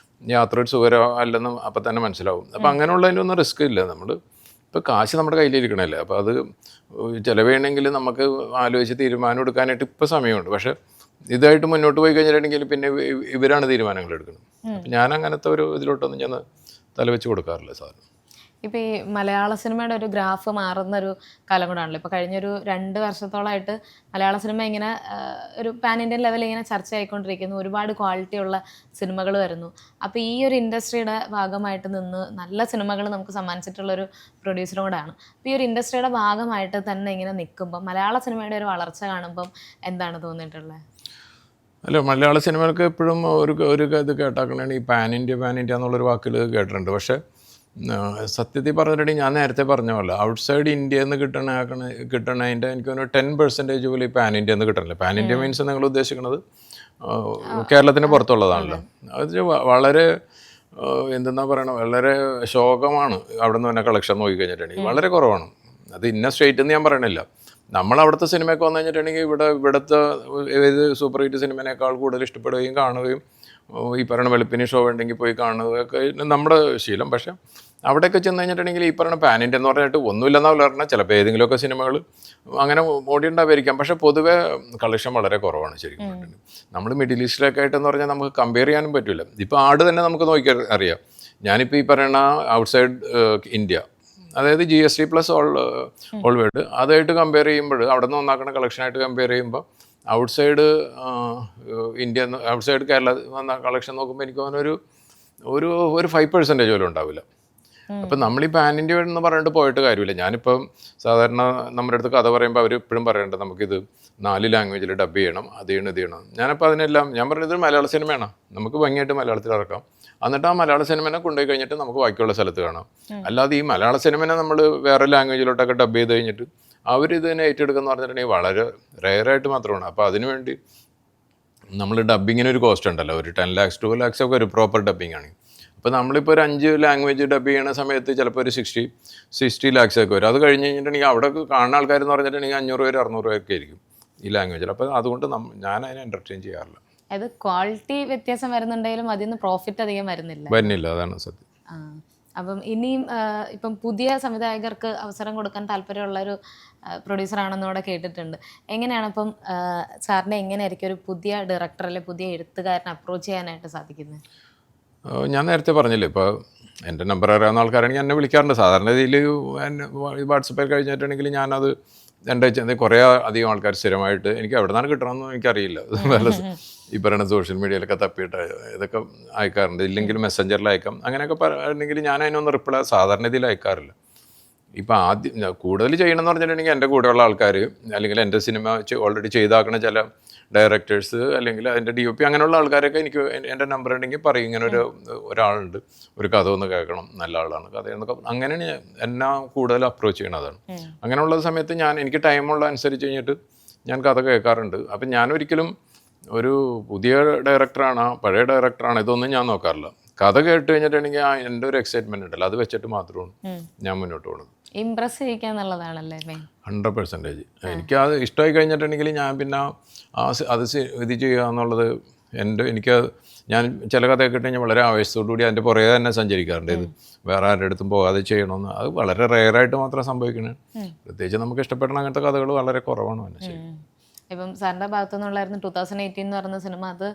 യാത്ര ഒരു സുഖരോ അല്ലെന്ന് അപ്പം തന്നെ മനസ്സിലാവും. അപ്പോൾ അങ്ങനെയുള്ളതിനൊന്നും റിസ്ക് ഇല്ല. നമ്മൾ ഇപ്പോൾ കാശ് നമ്മുടെ കയ്യിലിരിക്കണമല്ലേ, അപ്പോൾ അത് ചിലവേണമെങ്കിൽ നമുക്ക് ആലോചിച്ച് തീരുമാനം എടുക്കാനായിട്ട് ഇപ്പോൾ സമയമുണ്ട്. പക്ഷേ ഇതായിട്ട് മുന്നോട്ട് പോയി കഴിഞ്ഞിട്ടുണ്ടെങ്കിൽ പിന്നെ ഇവരാണ് തീരുമാനങ്ങൾ എടുക്കുന്നത്. അപ്പം ഞാൻ അങ്ങനത്തെ ഒരു ഇതിലോട്ടൊന്നും ഞാൻ തലവെച്ച് കൊടുക്കാറില്ല സാറിന്. ഇപ്പോൾ ഈ മലയാള സിനിമയുടെ ഒരു ഗ്രാഫ് മാറുന്നൊരു കാലം കൂടാണല്ലോ. ഇപ്പോൾ കഴിഞ്ഞൊരു 2 വർഷത്തോളമായിട്ട് മലയാള സിനിമ ഇങ്ങനെ ഒരു പാൻ ഇന്ത്യൻ ലെവലിൽ ഇങ്ങനെ ചർച്ചയായിക്കൊണ്ടിരിക്കുന്നു. ഒരുപാട് ക്വാളിറ്റിയുള്ള സിനിമകൾ വരുന്നു. അപ്പോൾ ഈ ഒരു ഇൻഡസ്ട്രിയുടെ ഭാഗമായിട്ട് നിന്ന് നല്ല സിനിമകൾ നമുക്ക് സമ്മാനിച്ചിട്ടുള്ളൊരു പ്രൊഡ്യൂസറും കൂടെയാണ്. അപ്പോൾ ഈ ഒരു ഇൻഡസ്ട്രിയുടെ ഭാഗമായിട്ട് തന്നെ ഇങ്ങനെ നിൽക്കുമ്പം മലയാള സിനിമയുടെ ഒരു വളർച്ച കാണുമ്പം എന്താണ് തോന്നിയിട്ടുള്ളത്? അല്ല, മലയാള സിനിമകൾക്ക് എപ്പോഴും ഒരു ഇത് കേട്ടാക്കണതാണ് ഈ പാൻ ഇന്ത്യ എന്നുള്ളൊരു വാക്കിൽ കേട്ടിട്ടുണ്ട്. പക്ഷേ സത്യത്തിൽ പറഞ്ഞിട്ടുണ്ടെങ്കിൽ ഞാൻ നേരത്തെ പറഞ്ഞ പോലെ ഔട്ട്സൈഡ് ഇന്ത്യയിൽ നിന്ന് കിട്ടണതിൻ്റെ എനിക്ക് തോന്നുന്നു 10% പോലും ഈ പാൻ ഇന്ത്യ എന്ന് കിട്ടണില്ല. പാൻ ഇന്ത്യ മീൻസ് നിങ്ങൾ ഉദ്ദേശിക്കുന്നത് കേരളത്തിന് പുറത്തുള്ളതാണല്ലോ. അത് വളരെ എന്തെന്നാ പറയണത്, വളരെ ശോകമാണ്. അവിടെ നിന്ന് തന്നെ കളക്ഷൻ നോക്കി കഴിഞ്ഞിട്ടുണ്ടെങ്കിൽ വളരെ കുറവാണ്. അത് ഇന്ന സ്റ്റേറ്റ് എന്ന് ഞാൻ പറയണില്ല. നമ്മൾ അവിടുത്തെ സിനിമയൊക്കെ വന്നു കഴിഞ്ഞിട്ടുണ്ടെങ്കിൽ ഇവിടുത്തെ ഏത് സൂപ്പർ ഹിറ്റ് സിനിമേനേക്കാൾ കൂടുതൽ ഇഷ്ടപ്പെടുകയും കാണുകയും ഈ പറയുന്ന വെളുപ്പിന് ഷോ ഉണ്ടെങ്കിൽ പോയി കാണുകയൊക്കെ നമ്മുടെ ശീലം. പക്ഷേ അവിടെയൊക്കെ ചെന്ന് കഴിഞ്ഞിട്ടുണ്ടെങ്കിൽ ഈ പറയുന്ന പാൻ ഇന്ത്യ എന്ന് പറഞ്ഞിട്ട് ഒന്നുമില്ലെന്നാണ് പറഞ്ഞാൽ ചിലപ്പോൾ ഏതെങ്കിലുമൊക്കെ സിനിമകൾ അങ്ങനെ ഓടിയുണ്ടാവായിരിക്കാം. പക്ഷേ പൊതുവെ കളക്ഷൻ വളരെ കുറവാണ് ശരിക്കും പറഞ്ഞിട്ട്. നമ്മൾ മിഡിൽ ഈസ്റ്റിലൊക്കെ ആയിട്ടെന്ന് പറഞ്ഞാൽ നമുക്ക് കമ്പയർ ചെയ്യാനും പറ്റില്ല. ഇപ്പോൾ ആട് തന്നെ നമുക്ക് നോക്കി അറിയാം. ഞാനിപ്പോൾ ഈ പറയുന്ന ഔട്ട്സൈഡ് ഇന്ത്യ, അതായത് GST+ ഓൾ വേൾഡ്, അതായിട്ട് കമ്പയർ ചെയ്യുമ്പോൾ അവിടെ നിന്ന് ഒന്നാക്കുന്ന കളക്ഷനായിട്ട് കമ്പയർ ചെയ്യുമ്പോൾ ഔട്ട്സൈഡ് ഇന്ത്യ ഔട്ട്സൈഡ് കേരള വന്ന കളക്ഷൻ നോക്കുമ്പോൾ എനിക്ക് തോന്നുന്നൊരു 5% പോലും ഉണ്ടാവില്ല. അപ്പം നമ്മൾ ഈ പാൻ ഇന്ത്യ എന്ന് പറഞ്ഞിട്ട് പോയിട്ട് കാര്യമില്ല. ഞാനിപ്പം സാധാരണ നമ്മുടെ അടുത്ത് കഥ പറയുമ്പോൾ അവർ എപ്പോഴും പറയേണ്ടത് നമുക്കിത് 4 ലാംഗ്വേജിൽ ഡബ് ചെയ്യണം, അത് ചെയ്യണം, ഇത് ചെയ്യണം. ഞാനപ്പോൾ അതിനെല്ലാം ഞാൻ പറഞ്ഞത് മലയാള സിനിമയാണ്, നമുക്ക് ഭംഗിയായിട്ട് മലയാളത്തിൽ ഇറക്കാം. എന്നിട്ട് ആ മലയാള സിനിമനെ കൊണ്ടുപോയി കഴിഞ്ഞിട്ട് നമുക്ക് ബാക്കിയുള്ള സ്ഥലത്ത് കാണാം. അല്ലാതെ ഈ മലയാള സിനിമനെ നമ്മൾ വേറെ ലാംഗ്വേജിലോട്ടൊക്കെ ഡബ് ചെയ്ത് കഴിഞ്ഞിട്ട് അവരിതിനെ ഏറ്റെടുക്കുക പറഞ്ഞിട്ടുണ്ടെങ്കിൽ വളരെ റെയറായിട്ട് മാത്രമാണ്. അപ്പോൾ അതിനുവേണ്ടി നമ്മൾ ഡബ്ബിങ്ങിന് ഒരു കോസ്റ്റ് ഉണ്ടല്ലോ, ഒരു 10 lakhs 12 lakhs ഒക്കെ ഒരു പ്രോപ്പർ ഡബ്ബിങ് ആണ്. അപ്പോൾ നമ്മളിപ്പോൾ ഒരു 5 ലാംഗ്വേജ് ഡബ് ചെയ്യണ സമയത്ത് ചിലപ്പോൾ ഒരു 60 lakhs ഒക്കെ വരും. അത് കഴിഞ്ഞ് കഴിഞ്ഞിട്ടുണ്ടെങ്കിൽ അവിടെ കാണുന്ന ആൾക്കാരെന്ന് പറഞ്ഞിട്ടുണ്ടെങ്കിൽ 500 600 ഒക്കെ ആയിരിക്കും ഈ ലാംഗ്വേജിൽ. അപ്പോൾ അതുകൊണ്ട് ഞാൻ അതിനെ എൻ്റർടൈൻ ചെയ്യാറില്ല. അത് ക്വാളിറ്റി വ്യത്യാസം വരുന്നുണ്ടെങ്കിലും അതിൽ നിന്ന് പ്രോഫിറ്റ് അധികം വരുന്നില്ല. അതാണ് സത്യം. അപ്പം ഇനിയും ഇപ്പം പുതിയ സംവിധായകർക്ക് അവസരം കൊടുക്കാൻ താല്പര്യമുള്ളൊരു പ്രൊഡ്യൂസറാണെന്നൂടെ കേട്ടിട്ടുണ്ട്. എങ്ങനെയാണ് അപ്പം സാറിനെ എങ്ങനെയായിരിക്കും ഒരു പുതിയ ഡയറക്ടർ അല്ലെങ്കിൽ പുതിയ എഴുത്തുകാരനെ അപ്രോച്ച് ചെയ്യാനായിട്ട് സാധിക്കുന്നത്? ഞാൻ നേരത്തെ പറഞ്ഞില്ലേ, ഇപ്പോൾ എൻ്റെ നമ്പർ അറിയാവുന്ന ആൾക്കാരാണെങ്കിൽ എന്നെ വിളിക്കാറുണ്ട്. സാധാരണ രീതിയിൽ വാട്സപ്പിൽ കഴിഞ്ഞിട്ടുണ്ടെങ്കിൽ ഞാനത് കുറേ അധികം ആൾക്കാർ സ്ഥിരമായിട്ട് എനിക്ക് എവിടെ നിന്നാണ് കിട്ടണമെന്ന് എനിക്കറിയില്ല. നല്ല ഈ പറയുന്ന സോഷ്യൽ മീഡിയയിലൊക്കെ തപ്പിയിട്ട് ഇതൊക്കെ അയക്കാറുണ്ട്. ഇല്ലെങ്കിൽ മെസ്സഞ്ചറിൽ അയക്കാം. അങ്ങനെയൊക്കെ പറഞ്ഞെങ്കിൽ ഞാൻ അതിനൊന്നും റിപ്ലൈ സാധാരണ ഇതിൽ അയക്കാറില്ല. ഇപ്പം ആദ്യം കൂടുതൽ ചെയ്യണമെന്ന് പറഞ്ഞിട്ടുണ്ടെങ്കിൽ എൻ്റെ കൂടെയുള്ള ആൾക്കാർ അല്ലെങ്കിൽ എൻ്റെ സിനിമ ഓൾറെഡി ചെയ്താക്കണ ചില ഡയറക്ടേഴ്സ് അല്ലെങ്കിൽ അതിൻ്റെ DOP അങ്ങനെയുള്ള ആൾക്കാരൊക്കെ എനിക്ക് എൻ്റെ നമ്പർ ഉണ്ടെങ്കിൽ പറയും ഇങ്ങനെ ഒരാളുണ്ട്, ഒരു കഥ ഒന്ന് കേൾക്കണം, നല്ല ആളാണ് കഥ എന്നൊക്കെ. അങ്ങനെയാണ് എന്നെ കൂടുതൽ അപ്രോച്ച് ചെയ്യണതാണ്. അങ്ങനെയുള്ള സമയത്ത് എനിക്ക് ടൈമുള്ള അനുസരിച്ച് കഴിഞ്ഞിട്ട് ഞാൻ കഥ കേൾക്കാറുണ്ട്. അപ്പം ഞാനൊരിക്കലും ഒരു പുതിയ ഡയറക്ടറാണ് പഴയ ഡയറക്ടറാണ് ഇതൊന്നും ഞാൻ നോക്കാറില്ല. കഥ കേട്ട് കഴിഞ്ഞിട്ടുണ്ടെങ്കിൽ എൻ്റെ ഒരു എക്സൈറ്റ്മെൻറ്റ് ഉണ്ടല്ലോ, അത് വെച്ചിട്ട് മാത്രമാണ് ഞാൻ മുന്നോട്ട് പോകുന്നത്. ഇംപ്രസ് ചെയ്യിക്കുക എന്നുള്ളതാണല്ലേ 100%. എനിക്ക് അത് ഇഷ്ടമായി കഴിഞ്ഞിട്ടുണ്ടെങ്കിൽ ഞാൻ പിന്നെ അത് ഇത് ചെയ്യുക എന്നുള്ളത് ഞാൻ ചില കഥയൊക്കെ ഇട്ട് കഴിഞ്ഞാൽ വളരെ ആവേശത്തോടുകൂടി അതിൻ്റെ പുറകെ തന്നെ സഞ്ചരിക്കാറുണ്ട്. ഇത് വേറെ ആരുടെ അടുത്തും പോകാതെ ചെയ്യണമെന്ന്. അത് വളരെ റെയറായിട്ട് മാത്രം സംഭവിക്കണേ. പ്രത്യേകിച്ച് നമുക്ക് ഇഷ്ടപ്പെടുന്ന അങ്ങനത്തെ കഥകൾ വളരെ കുറവാണ് തന്നെ ശരി. ഇപ്പം സാറിൻ്റെ ഭാഗത്തു നിന്നുള്ളായിരുന്നു 2018 എന്ന് പറയുന്ന സിനിമ. അത്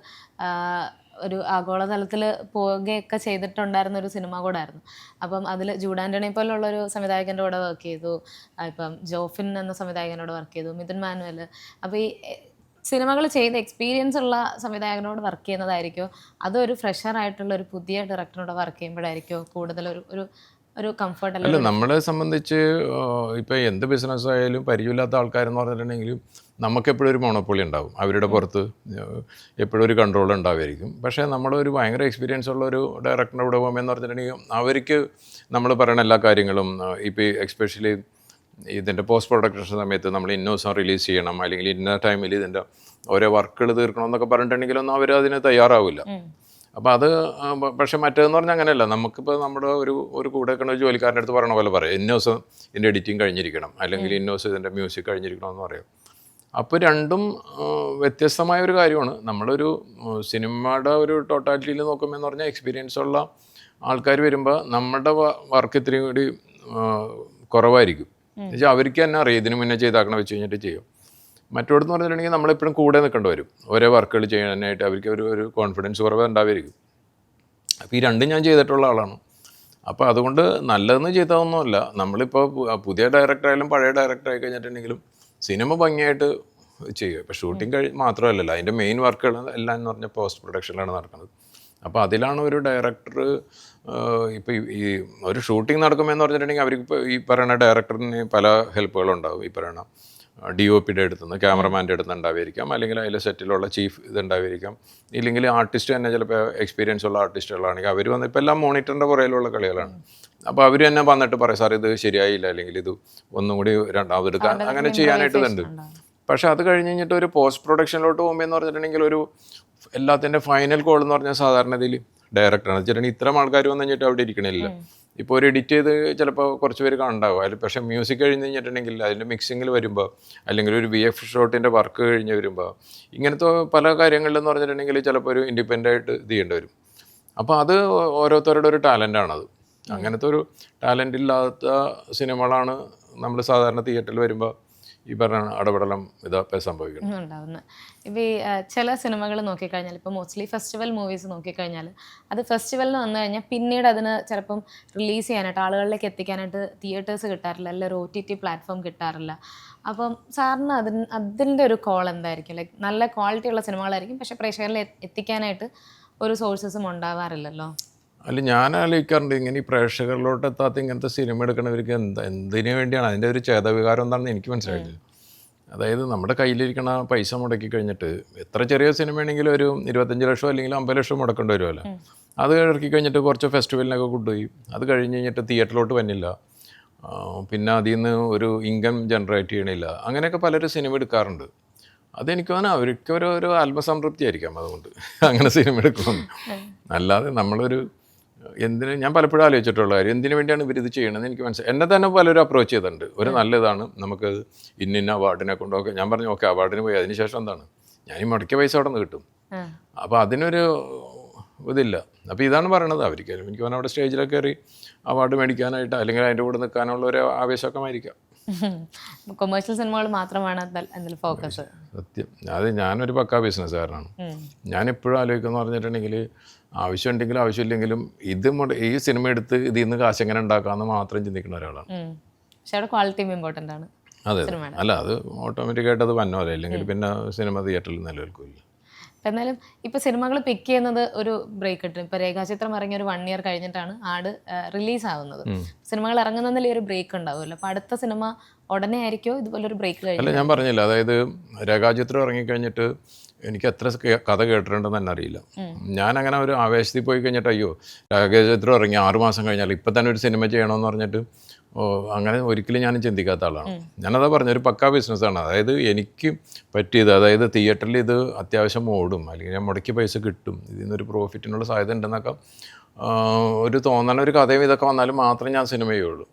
ഒരു ആഗോളതലത്തിൽ പോവുകയൊക്കെ ചെയ്തിട്ടുണ്ടായിരുന്ന ഒരു സിനിമ കൂടെ ആയിരുന്നു. അപ്പം അതിൽ ജൂഡ് ആൻ്റണി പോലുള്ളൊരു സംവിധായകൻ്റെ കൂടെ വർക്ക് ചെയ്തു, ഇപ്പം ജോഫിൻ എന്ന സംവിധായകനോട് വർക്ക് ചെയ്തു, മിഥുൻ മാനുവൽ. അപ്പോൾ ഈ സിനിമകൾ ചെയ്ത് എക്സ്പീരിയൻസ് ഉള്ള സംവിധായകനോട് വർക്ക് ചെയ്യുന്നതായിരിക്കും അതൊരു ഫ്രഷറായിട്ടുള്ള ഒരു പുതിയ ഡയറക്ടറിനോട് വർക്ക് ചെയ്യുമ്പോഴായിരിക്കും കൂടുതൽ ഒരു കംഫർട്ട്? അല്ല, നമ്മളെ സംബന്ധിച്ച് ഇപ്പോൾ എന്ത് ബിസിനസ് ആയാലും പരിചയമില്ലാത്ത ആൾക്കാരെന്ന് പറഞ്ഞിട്ടുണ്ടെങ്കിലും നമുക്കെപ്പോഴും ഒരു മോണോപ്പൊളി ഉണ്ടാവും. അവരുടെ പുറത്ത് എപ്പോഴും ഒരു കൺട്രോൾ ഉണ്ടാവുമായിരിക്കും. പക്ഷേ നമ്മളൊരു ഭയങ്കര എക്സ്പീരിയൻസ് ഉള്ള ഒരു ഡയറക്ടറിൻ്റെ കൂടെ പോകുമെന്ന് പറഞ്ഞിട്ടുണ്ടെങ്കിൽ അവർക്ക് നമ്മൾ പറയുന്ന എല്ലാ കാര്യങ്ങളും ഇപ്പോൾ എക്സ്പെഷ്യലി ഇതിൻ്റെ പോസ്റ്റ് പ്രൊഡക്ഷൻ സമയത്ത് നമ്മൾ ഇന്ന ദിവസം റിലീസ് ചെയ്യണം അല്ലെങ്കിൽ ഇന്ന ടൈമിൽ ഇതിൻ്റെ ഓരോ വർക്കുകൾ തീർക്കണം എന്നൊക്കെ പറഞ്ഞിട്ടുണ്ടെങ്കിലൊന്നും അവർ അതിന് തയ്യാറാവില്ല. അപ്പോൾ അത് പക്ഷെ മറ്റേതെന്ന് പറഞ്ഞാൽ അങ്ങനെയല്ല. നമുക്കിപ്പോൾ നമ്മുടെ ഒരു കൂടെ നിൽക്കുന്ന ഒരു ജോലിക്കാരൻ്റെ അടുത്ത് പറയണ പോലെ പറയാം, ഇന്ന ദിവസം ഇതിൻ്റെ എഡിറ്റിംഗ് കഴിഞ്ഞിരിക്കണം അല്ലെങ്കിൽ ഇന്ന ദിവസം ഇതിൻ്റെ മ്യൂസിക് കഴിഞ്ഞിരിക്കണം എന്ന് പറയും. അപ്പോൾ രണ്ടും വ്യത്യസ്തമായ ഒരു കാര്യമാണ്. നമ്മളൊരു സിനിമയുടെ ഒരു ടോട്ടാലിറ്റിയിൽ നോക്കുമ്പോൾ പറഞ്ഞാൽ എക്സ്പീരിയൻസ് ഉള്ള ആൾക്കാർ വരുമ്പോൾ നമ്മുടെ വർക്ക് ഇത്രയും കൂടി കുറവായിരിക്കും. എന്നുവെച്ചാൽ അവർക്ക് തന്നെ അറിയാം ഇതിന് മുന്നേ ചെയ്താക്കണം വെച്ച് കഴിഞ്ഞിട്ട് ചെയ്യും. മറ്റോടെന്ന് പറഞ്ഞിട്ടുണ്ടെങ്കിൽ നമ്മളെപ്പോഴും കൂടെ നിൽക്കേണ്ടി വരും ഓരോ വർക്കുകൾ ചെയ്യാനായിട്ട്. അവർക്ക് ഒരു കോൺഫിഡൻസ് കുറവ് ഉണ്ടാവുമായിരിക്കും. അപ്പോൾ ഈ രണ്ടും ഞാൻ ചെയ്തിട്ടുള്ള ആളാണ്. അപ്പോൾ അതുകൊണ്ട് നല്ലതെന്ന് ചെയ്തതൊന്നുമല്ല. നമ്മളിപ്പോൾ പുതിയ ഡയറക്ടറായാലും പഴയ ഡയറക്ടറായി കഴിഞ്ഞിട്ടുണ്ടെങ്കിലും സിനിമ ഭംഗിയായിട്ട് ചെയ്യുക. ഇപ്പോൾ ഷൂട്ടിംഗ് മാത്രമല്ലല്ലോ, അതിൻ്റെ മെയിൻ വർക്കുകൾ എല്ലാം എന്ന് പറഞ്ഞാൽ പോസ്റ്റ് പ്രൊഡക്ഷനിലാണ് നടക്കുന്നത്. അപ്പോൾ അതിലാണ് ഒരു ഡയറക്ടർ ഇപ്പോൾ ഈ ഒരു ഷൂട്ടിംഗ് നടക്കുമെന്ന് പറഞ്ഞിട്ടുണ്ടെങ്കിൽ അവർക്ക് ഇപ്പോൾ ഈ പറയുന്ന ഡയറക്ടറിന് പല ഹെൽപ്പുകളുണ്ടാവും. ഈ പറയുന്ന DOPയുടെ അടുത്തുനിന്ന്, ക്യാമറമാൻ്റെ അടുത്ത് ഉണ്ടാവുമായിരിക്കാം, അല്ലെങ്കിൽ അതിലെ സെറ്റിലുള്ള ചീഫ് ഇതുണ്ടാവുമായിരിക്കാം, ഇല്ലെങ്കിൽ ആർട്ടിസ്റ്റ് തന്നെ ചിലപ്പോൾ എക്സ്പീരിയൻസ് ഉള്ള ആർട്ടിസ്റ്റുകളാണെങ്കിൽ അവർ വന്ന് ഇപ്പോൾ എല്ലാം മോണിറ്ററിൻ്റെ പുറയിലുള്ള കളികളാണ്. അപ്പോൾ അവർ തന്നെ വന്നിട്ട് പറയും, സാർ ഇത് ശരിയായില്ല അല്ലെങ്കിൽ ഇത് ഒന്നും കൂടി രണ്ടാമതെടുക്കാൻ, അങ്ങനെ ചെയ്യാനായിട്ട് ഇതുണ്ട്. പക്ഷേ അത് കഴിഞ്ഞ് കഴിഞ്ഞിട്ട് ഒരു പോസ്റ്റ് പ്രൊഡക്ഷനിലോട്ട് പോകുമ്പോൾ എന്ന് പറഞ്ഞിട്ടുണ്ടെങ്കിൽ ഒരു എല്ലാത്തിൻ്റെ ഫൈനൽ കോൾ എന്ന് പറഞ്ഞാൽ സാധാരണ ഇതിൽ ഡയറക്ടറാണ്. വെച്ചിട്ടുണ്ടെങ്കിൽ ഇത്തരം ആൾക്കാർ വന്നു കഴിഞ്ഞിട്ട് അവിടെ ഇരിക്കണില്ല. ഇപ്പോൾ ഒരു എഡിറ്റ് ചെയ്ത് ചിലപ്പോൾ കുറച്ച് പേര് കാണണ്ടാവും അതിൽ. പക്ഷേ മ്യൂസിക് കഴിഞ്ഞ് കഴിഞ്ഞിട്ടുണ്ടെങ്കിൽ അതിൻ്റെ മിക്സിങ്ങിൽ വരുമ്പോൾ അല്ലെങ്കിൽ ഒരു VF ഷോട്ടിൻ്റെ വർക്ക് കഴിഞ്ഞ് വരുമ്പോൾ ഇങ്ങനത്തെ പല കാര്യങ്ങളിലെന്ന് പറഞ്ഞിട്ടുണ്ടെങ്കിൽ ചിലപ്പോൾ ഒരു ഇൻഡിപെൻഡൻ്റ് ആയിട്ട് ഇത് ചെയ്യേണ്ടി വരും. അപ്പോൾ അത് ഓരോരുത്തരുടെ ഒരു ടാലൻ്റാണത്. അങ്ങനത്തെ ഒരു ടാലൻ്റ് ഇല്ലാത്ത സിനിമകളാണ് നമ്മൾ സാധാരണ തിയേറ്ററിൽ വരുമ്പോൾ ഈ പറഞ്ഞ അടപടലം ഇതൊക്കെ സംഭവിക്കുന്നത്. ഇപ്പോൾ ഈ ചില സിനിമകൾ നോക്കിക്കഴിഞ്ഞാൽ, ഇപ്പോൾ മോസ്റ്റ്ലി ഫെസ്റ്റിവൽ മൂവീസ് നോക്കിക്കഴിഞ്ഞാൽ അത് ഫെസ്റ്റിവലിന് വന്നു കഴിഞ്ഞാൽ പിന്നീട് അതിന് ചിലപ്പം റിലീസ് ചെയ്യാനായിട്ട് ആളുകളിലേക്ക് എത്തിക്കാനായിട്ട് തിയേറ്റേഴ്സ് കിട്ടാറില്ല, അല്ലെങ്കിൽ ഒരു OTT പ്ലാറ്റ്ഫോം കിട്ടാറില്ല. അപ്പം സാറിന് അതിൻ്റെ ഒരു കോൾ എന്തായിരിക്കും? ലൈക്ക് നല്ല ക്വാളിറ്റി ഉള്ള സിനിമകളായിരിക്കും, പക്ഷേ പ്രേക്ഷകരിൽ എത്തിക്കാനായിട്ട് ഒരു സോഴ്സസും ഉണ്ടാവാറില്ലല്ലോ. അല്ല, ഞാൻ ആലോചിക്കാറുണ്ട് ഇങ്ങനെ ഈ പ്രേക്ഷകരിലോട്ട് എത്താത്ത ഇങ്ങനത്തെ സിനിമ എടുക്കണവർക്ക് എന്തിനു വേണ്ടിയാണ്, അതിൻ്റെ ഒരു ചേതവികാരം എന്താണെന്ന് എനിക്ക് മനസ്സിലായിട്ടില്ല. അതായത് നമ്മുടെ കയ്യിലിരിക്കണ പൈസ മുടക്കി കഴിഞ്ഞിട്ട് എത്ര ചെറിയ സിനിമയാണെങ്കിലും ഒരു 25 ലക്ഷം അല്ലെങ്കിൽ 50 ലക്ഷം മുടക്കേണ്ടി വരുമല്ലോ. അത് ഇറക്കി കഴിഞ്ഞിട്ട് കുറച്ച് ഫെസ്റ്റിവലിനൊക്കെ കൊണ്ടുപോയി അത് കഴിഞ്ഞ് കഴിഞ്ഞിട്ട് തിയേറ്ററിലോട്ട് വന്നില്ല, പിന്നെ അതിൽ നിന്ന് ഒരു ഇൻകം ജനറേറ്റ് ചെയ്യണില്ല, അങ്ങനെയൊക്കെ പലരും സിനിമ എടുക്കാറുണ്ട്. അതെനിക്ക് തോന്നുന്നു അവർക്ക് ഒരു ആത്മസംതൃപ്തി ആയിരിക്കാം അതുകൊണ്ട് അങ്ങനെ സിനിമ എടുക്കുമെന്ന്. അല്ലാതെ നമ്മളൊരു ഞാൻ പലപ്പോഴും ആലോചിച്ചിട്ടുള്ള കാര്യം എന്തിനു വേണ്ടിയാണ് ഇവരിത് ചെയ്യണമെന്ന് എനിക്ക് മനസ്സിലായി. എന്നെ തന്നെ പലരും അപ്രോച്ച് ചെയ്തിട്ടുണ്ട്. ഒരു നല്ലതാണ്, നമുക്ക് ഇന്ന അവാർഡിനെ കൊണ്ടൊക്കെ. ഞാൻ പറഞ്ഞു ഓക്കെ, അവാർഡിന് പോയി അതിനുശേഷം എന്താണ്, ഞാൻ ഈ മുടക്കിയ പൈസ അവിടെ നിന്ന് കിട്ടും. അപ്പോൾ അതിനൊരു ഇതില്ല. അപ്പോൾ ഇതാണ് പറയണത്. അവർക്കാലും എനിക്ക് തോന്നുന്നു അവിടെ സ്റ്റേജിലൊക്കെ കയറി അവാർഡ് മേടിക്കാനായിട്ട് അല്ലെങ്കിൽ അതിൻ്റെ കൂടെ നിൽക്കാനുള്ള ഒരു ആവേശമൊക്കെ ആയിരിക്കാം. കൊമേഴ്ഷ്യൽ സിനിമകൾ മാത്രമാണ് അതിൽ ഫോക്കസ്. സത്യം, അത് ഞാനൊരു പക്കാ ബിസിനസ്സുകാരനാണ്. ഞാനെപ്പോഴും ആലോചിക്കുന്ന പറഞ്ഞിട്ടുണ്ടെങ്കിൽ ആവശ്യമുണ്ടെങ്കിലും ആവശ്യമില്ലെങ്കിലും ഈ സിനിമ എടുത്ത് ഇതിൽ നിന്ന് കാശ് എങ്ങനെ ഉണ്ടാക്കാമെന്ന് മാത്രം ചിന്തിക്കുന്ന ഒരാളാണ്. പക്ഷേ അവിടെ ക്വാളിറ്റിയും ഇമ്പോർട്ടൻ്റ് ആണ്. അതെ, അല്ല അത് ഓട്ടോമാറ്റിക്കായിട്ട് അത് വന്നോലെ, അല്ലെങ്കിൽ പിന്നെ സിനിമ തിയേറ്ററിൽ നിലനിൽക്കില്ല. അപ്പം എന്നാലും ഇപ്പോൾ സിനിമകൾ പിക്ക് ചെയ്യുന്നത് ഒരു ബ്രേക്ക് ഇട്ട് ഇപ്പോൾ രേഖാചിത്രം ഇറങ്ങിയ ഒരു 1 ഇയർ കഴിഞ്ഞിട്ടാണ് ആട് റിലീസ് ആവുന്നത്. സിനിമകൾ ഇറങ്ങുന്നതിൽ ഒരു ബ്രേക്ക് ഉണ്ടാവുമല്ലോ. അപ്പോൾ അടുത്ത സിനിമ ഉടനെ ആയിരിക്കുമോ ഇതുപോലൊരു ബ്രേക്ക് കഴിഞ്ഞു? അല്ല, ഞാൻ പറഞ്ഞില്ല, അതായത് രേഖാചിത്രം ഇറങ്ങിക്കഴിഞ്ഞിട്ട് എനിക്ക് എത്ര കഥ കേട്ടിട്ടുണ്ടെന്ന് തന്നെ അറിയില്ല. ഞാനങ്ങനെ ഒരു ആവേശത്തിൽ പോയി കഴിഞ്ഞിട്ട് അയ്യോ രേഖാചിത്രം ഇറങ്ങി 6 മാസം കഴിഞ്ഞാൽ ഇപ്പം തന്നെ ഒരു സിനിമ ചെയ്യണമെന്ന് പറഞ്ഞിട്ട് അങ്ങനെ ഒരിക്കലും ഞാൻ ചിന്തിക്കാത്ത ആളാണ്. ഞാനതാ പറഞ്ഞ ഒരു പക്കാ ബിസിനസ്സാണ്. അതായത് എനിക്ക് പറ്റിയത്, അതായത് തിയേറ്ററിൽ ഇത് അത്യാവശ്യം ഓടും, അല്ലെങ്കിൽ ഞാൻ മുടക്കിയ പൈസ കിട്ടും, ഇതിൽ നിന്നൊരു പ്രോഫിറ്റിനുള്ള സാധ്യത ഉണ്ടെന്നൊക്കെ ഒരു തോന്നണ ഒരു കഥയും ഇതൊക്കെ വന്നാലും മാത്രമേ ഞാൻ സിനിമ ചെയ്യുള്ളൂ.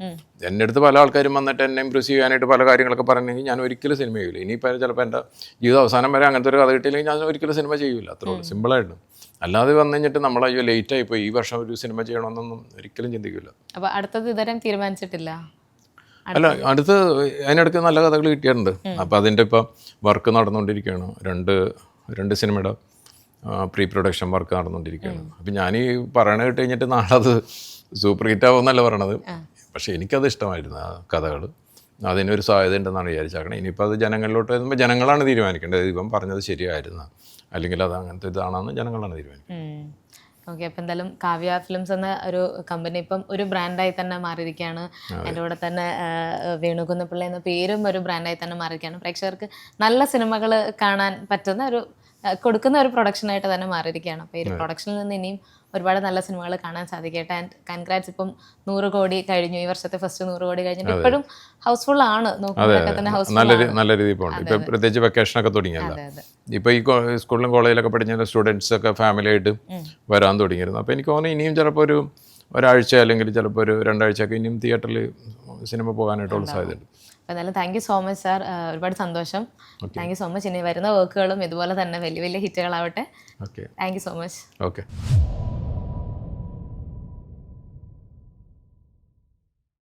എൻ്റെ അടുത്ത് പല ആൾക്കാരും വന്നിട്ട് എന്നെ ഇമ്പ്രൂസ് ചെയ്യാനായിട്ട് പല കാര്യങ്ങളൊക്കെ പറഞ്ഞെങ്കിൽ ഞാൻ ഒരിക്കലും സിനിമ ചെയ്യില്ല. ഇനിയിപ്പോൾ ചിലപ്പോൾ എൻ്റെ ജീവിത അവസാനം വരെ അങ്ങനത്തെ ഒരു കഥ കിട്ടിയില്ലെങ്കിൽ ഞാൻ ഒരിക്കലും സിനിമ ചെയ്യില്ല. അത്രേ ഉള്ളൂ, സിമ്പിളായിട്ട്. അല്ലാതെ വന്നു കഴിഞ്ഞിട്ട് നമ്മളയ്യോ ലേറ്റായിപ്പോയി ഈ വർഷം ഒരു സിനിമ ചെയ്യണമെന്നൊന്നും ഒരിക്കലും ചിന്തിക്കില്ല. അപ്പോൾ അടുത്തത് ഇതുവരെ തീരുമാനിച്ചിട്ടില്ല? അല്ല, അടുത്ത് അതിനിടയ്ക്ക് നല്ല കഥകൾ കിട്ടിയിട്ടുണ്ട്. അപ്പോൾ അതിൻ്റെ ഇപ്പം വർക്ക് നടന്നുകൊണ്ടിരിക്കുകയാണ്. രണ്ട് സിനിമയുടെ പ്രീ പ്രൊഡക്ഷൻ വർക്ക് നടന്നുകൊണ്ടിരിക്കുകയാണ്. അപ്പം ഞാൻ ഈ പറയണ കേട്ട് കഴിഞ്ഞിട്ട് നാളെ അത് സൂപ്പർ ഹിറ്റ് ആവുമെന്നല്ല പറയണത്. പക്ഷേ എനിക്കത് ഇഷ്ടമായിരുന്നു ആ കഥകൾ. അതിനൊരു സാധ്യത ഉണ്ടെന്നാണ് വിചാരിച്ചേക്കണം. ഇനിയിപ്പോൾ അത് ജനങ്ങളിലോട്ട് വരുമ്പോൾ ജനങ്ങളാണ് തീരുമാനിക്കേണ്ടത്. ഇപ്പം പറഞ്ഞത് ശരിയായിരുന്നു അല്ലെങ്കിൽ അത് അങ്ങനത്തെ ഇതാണെന്ന് ജനങ്ങളാണ് തീരുമാനിക്കുന്നത്. ഓക്കെ. അപ്പോൾ എന്തായാലും കാവ്യ ഫിലിംസ് എന്ന ഒരു കമ്പനി ഇപ്പം ഒരു ബ്രാൻഡായി തന്നെ മാറിയിരിക്കുകയാണ്. എൻ്റെ കൂടെ തന്നെ വേണുകുന്നപ്പിള്ള എന്ന പേരും ഒരു ബ്രാൻഡായി തന്നെ മാറിയിരിക്കുകയാണ്. പ്രേക്ഷകർക്ക് നല്ല സിനിമകൾ കാണാൻ പറ്റുന്ന ഒരു കൊടുക്കുന്ന ഒരു പ്രൊഡക്ഷനായിട്ട് തന്നെ മാറിയിരിക്കുകയാണ്. അപ്പോൾ ഈ ഒരു പ്രൊഡക്ഷനിൽ നിന്ന് ഇനിയും ഒരുപാട് നല്ല സിനിമകൾ കാണാൻ സാധിക്കട്ടെ. And congrats. ഇപ്പം 100 കോടി കഴിഞ്ഞു, ഈ വർഷത്തെ ഫസ്റ്റ് 100 കോടി കഴിഞ്ഞിട്ട് ഇപ്പോഴും ഹൗസ്ഫുൾ ആണ്. നോക്കുമ്പോഴൊക്കെ തന്നെ നല്ല രീതിയിൽ പോകുന്നുണ്ട്. ഇപ്പം പ്രത്യേകിച്ച് വെക്കേഷനൊക്കെ തുടങ്ങിയല്ലോ. ഇപ്പോൾ ഈ സ്കൂളിലും കോളേജിലൊക്കെ പഠിച്ച സ്റ്റുഡൻസ് ഒക്കെ ഫാമിലി ആയിട്ട് വരാൻ തുടങ്ങിയിരുന്നു. അപ്പോൾ എനിക്ക് തോന്നുന്നു ഇനിയും ചിലപ്പോൾ ഒരാഴ്ച അല്ലെങ്കിൽ ചിലപ്പോൾ ഒരു 2 ആഴ്ചയൊക്കെ ഇനിയും തിയേറ്ററിൽ സിനിമ പോകാനായിട്ടുള്ള സാധ്യതയുണ്ട്. അപ്പോൾ എന്തായാലും thank you so much sir. ഒരുപാട് സന്തോഷം. Thank you so much. ഇനി വരുന്ന വർക്കുകളും ഇതുപോലെ തന്നെ വലിയ വലിയ ഹിറ്റുകളാവട്ടെ. Thank you so much. Okay.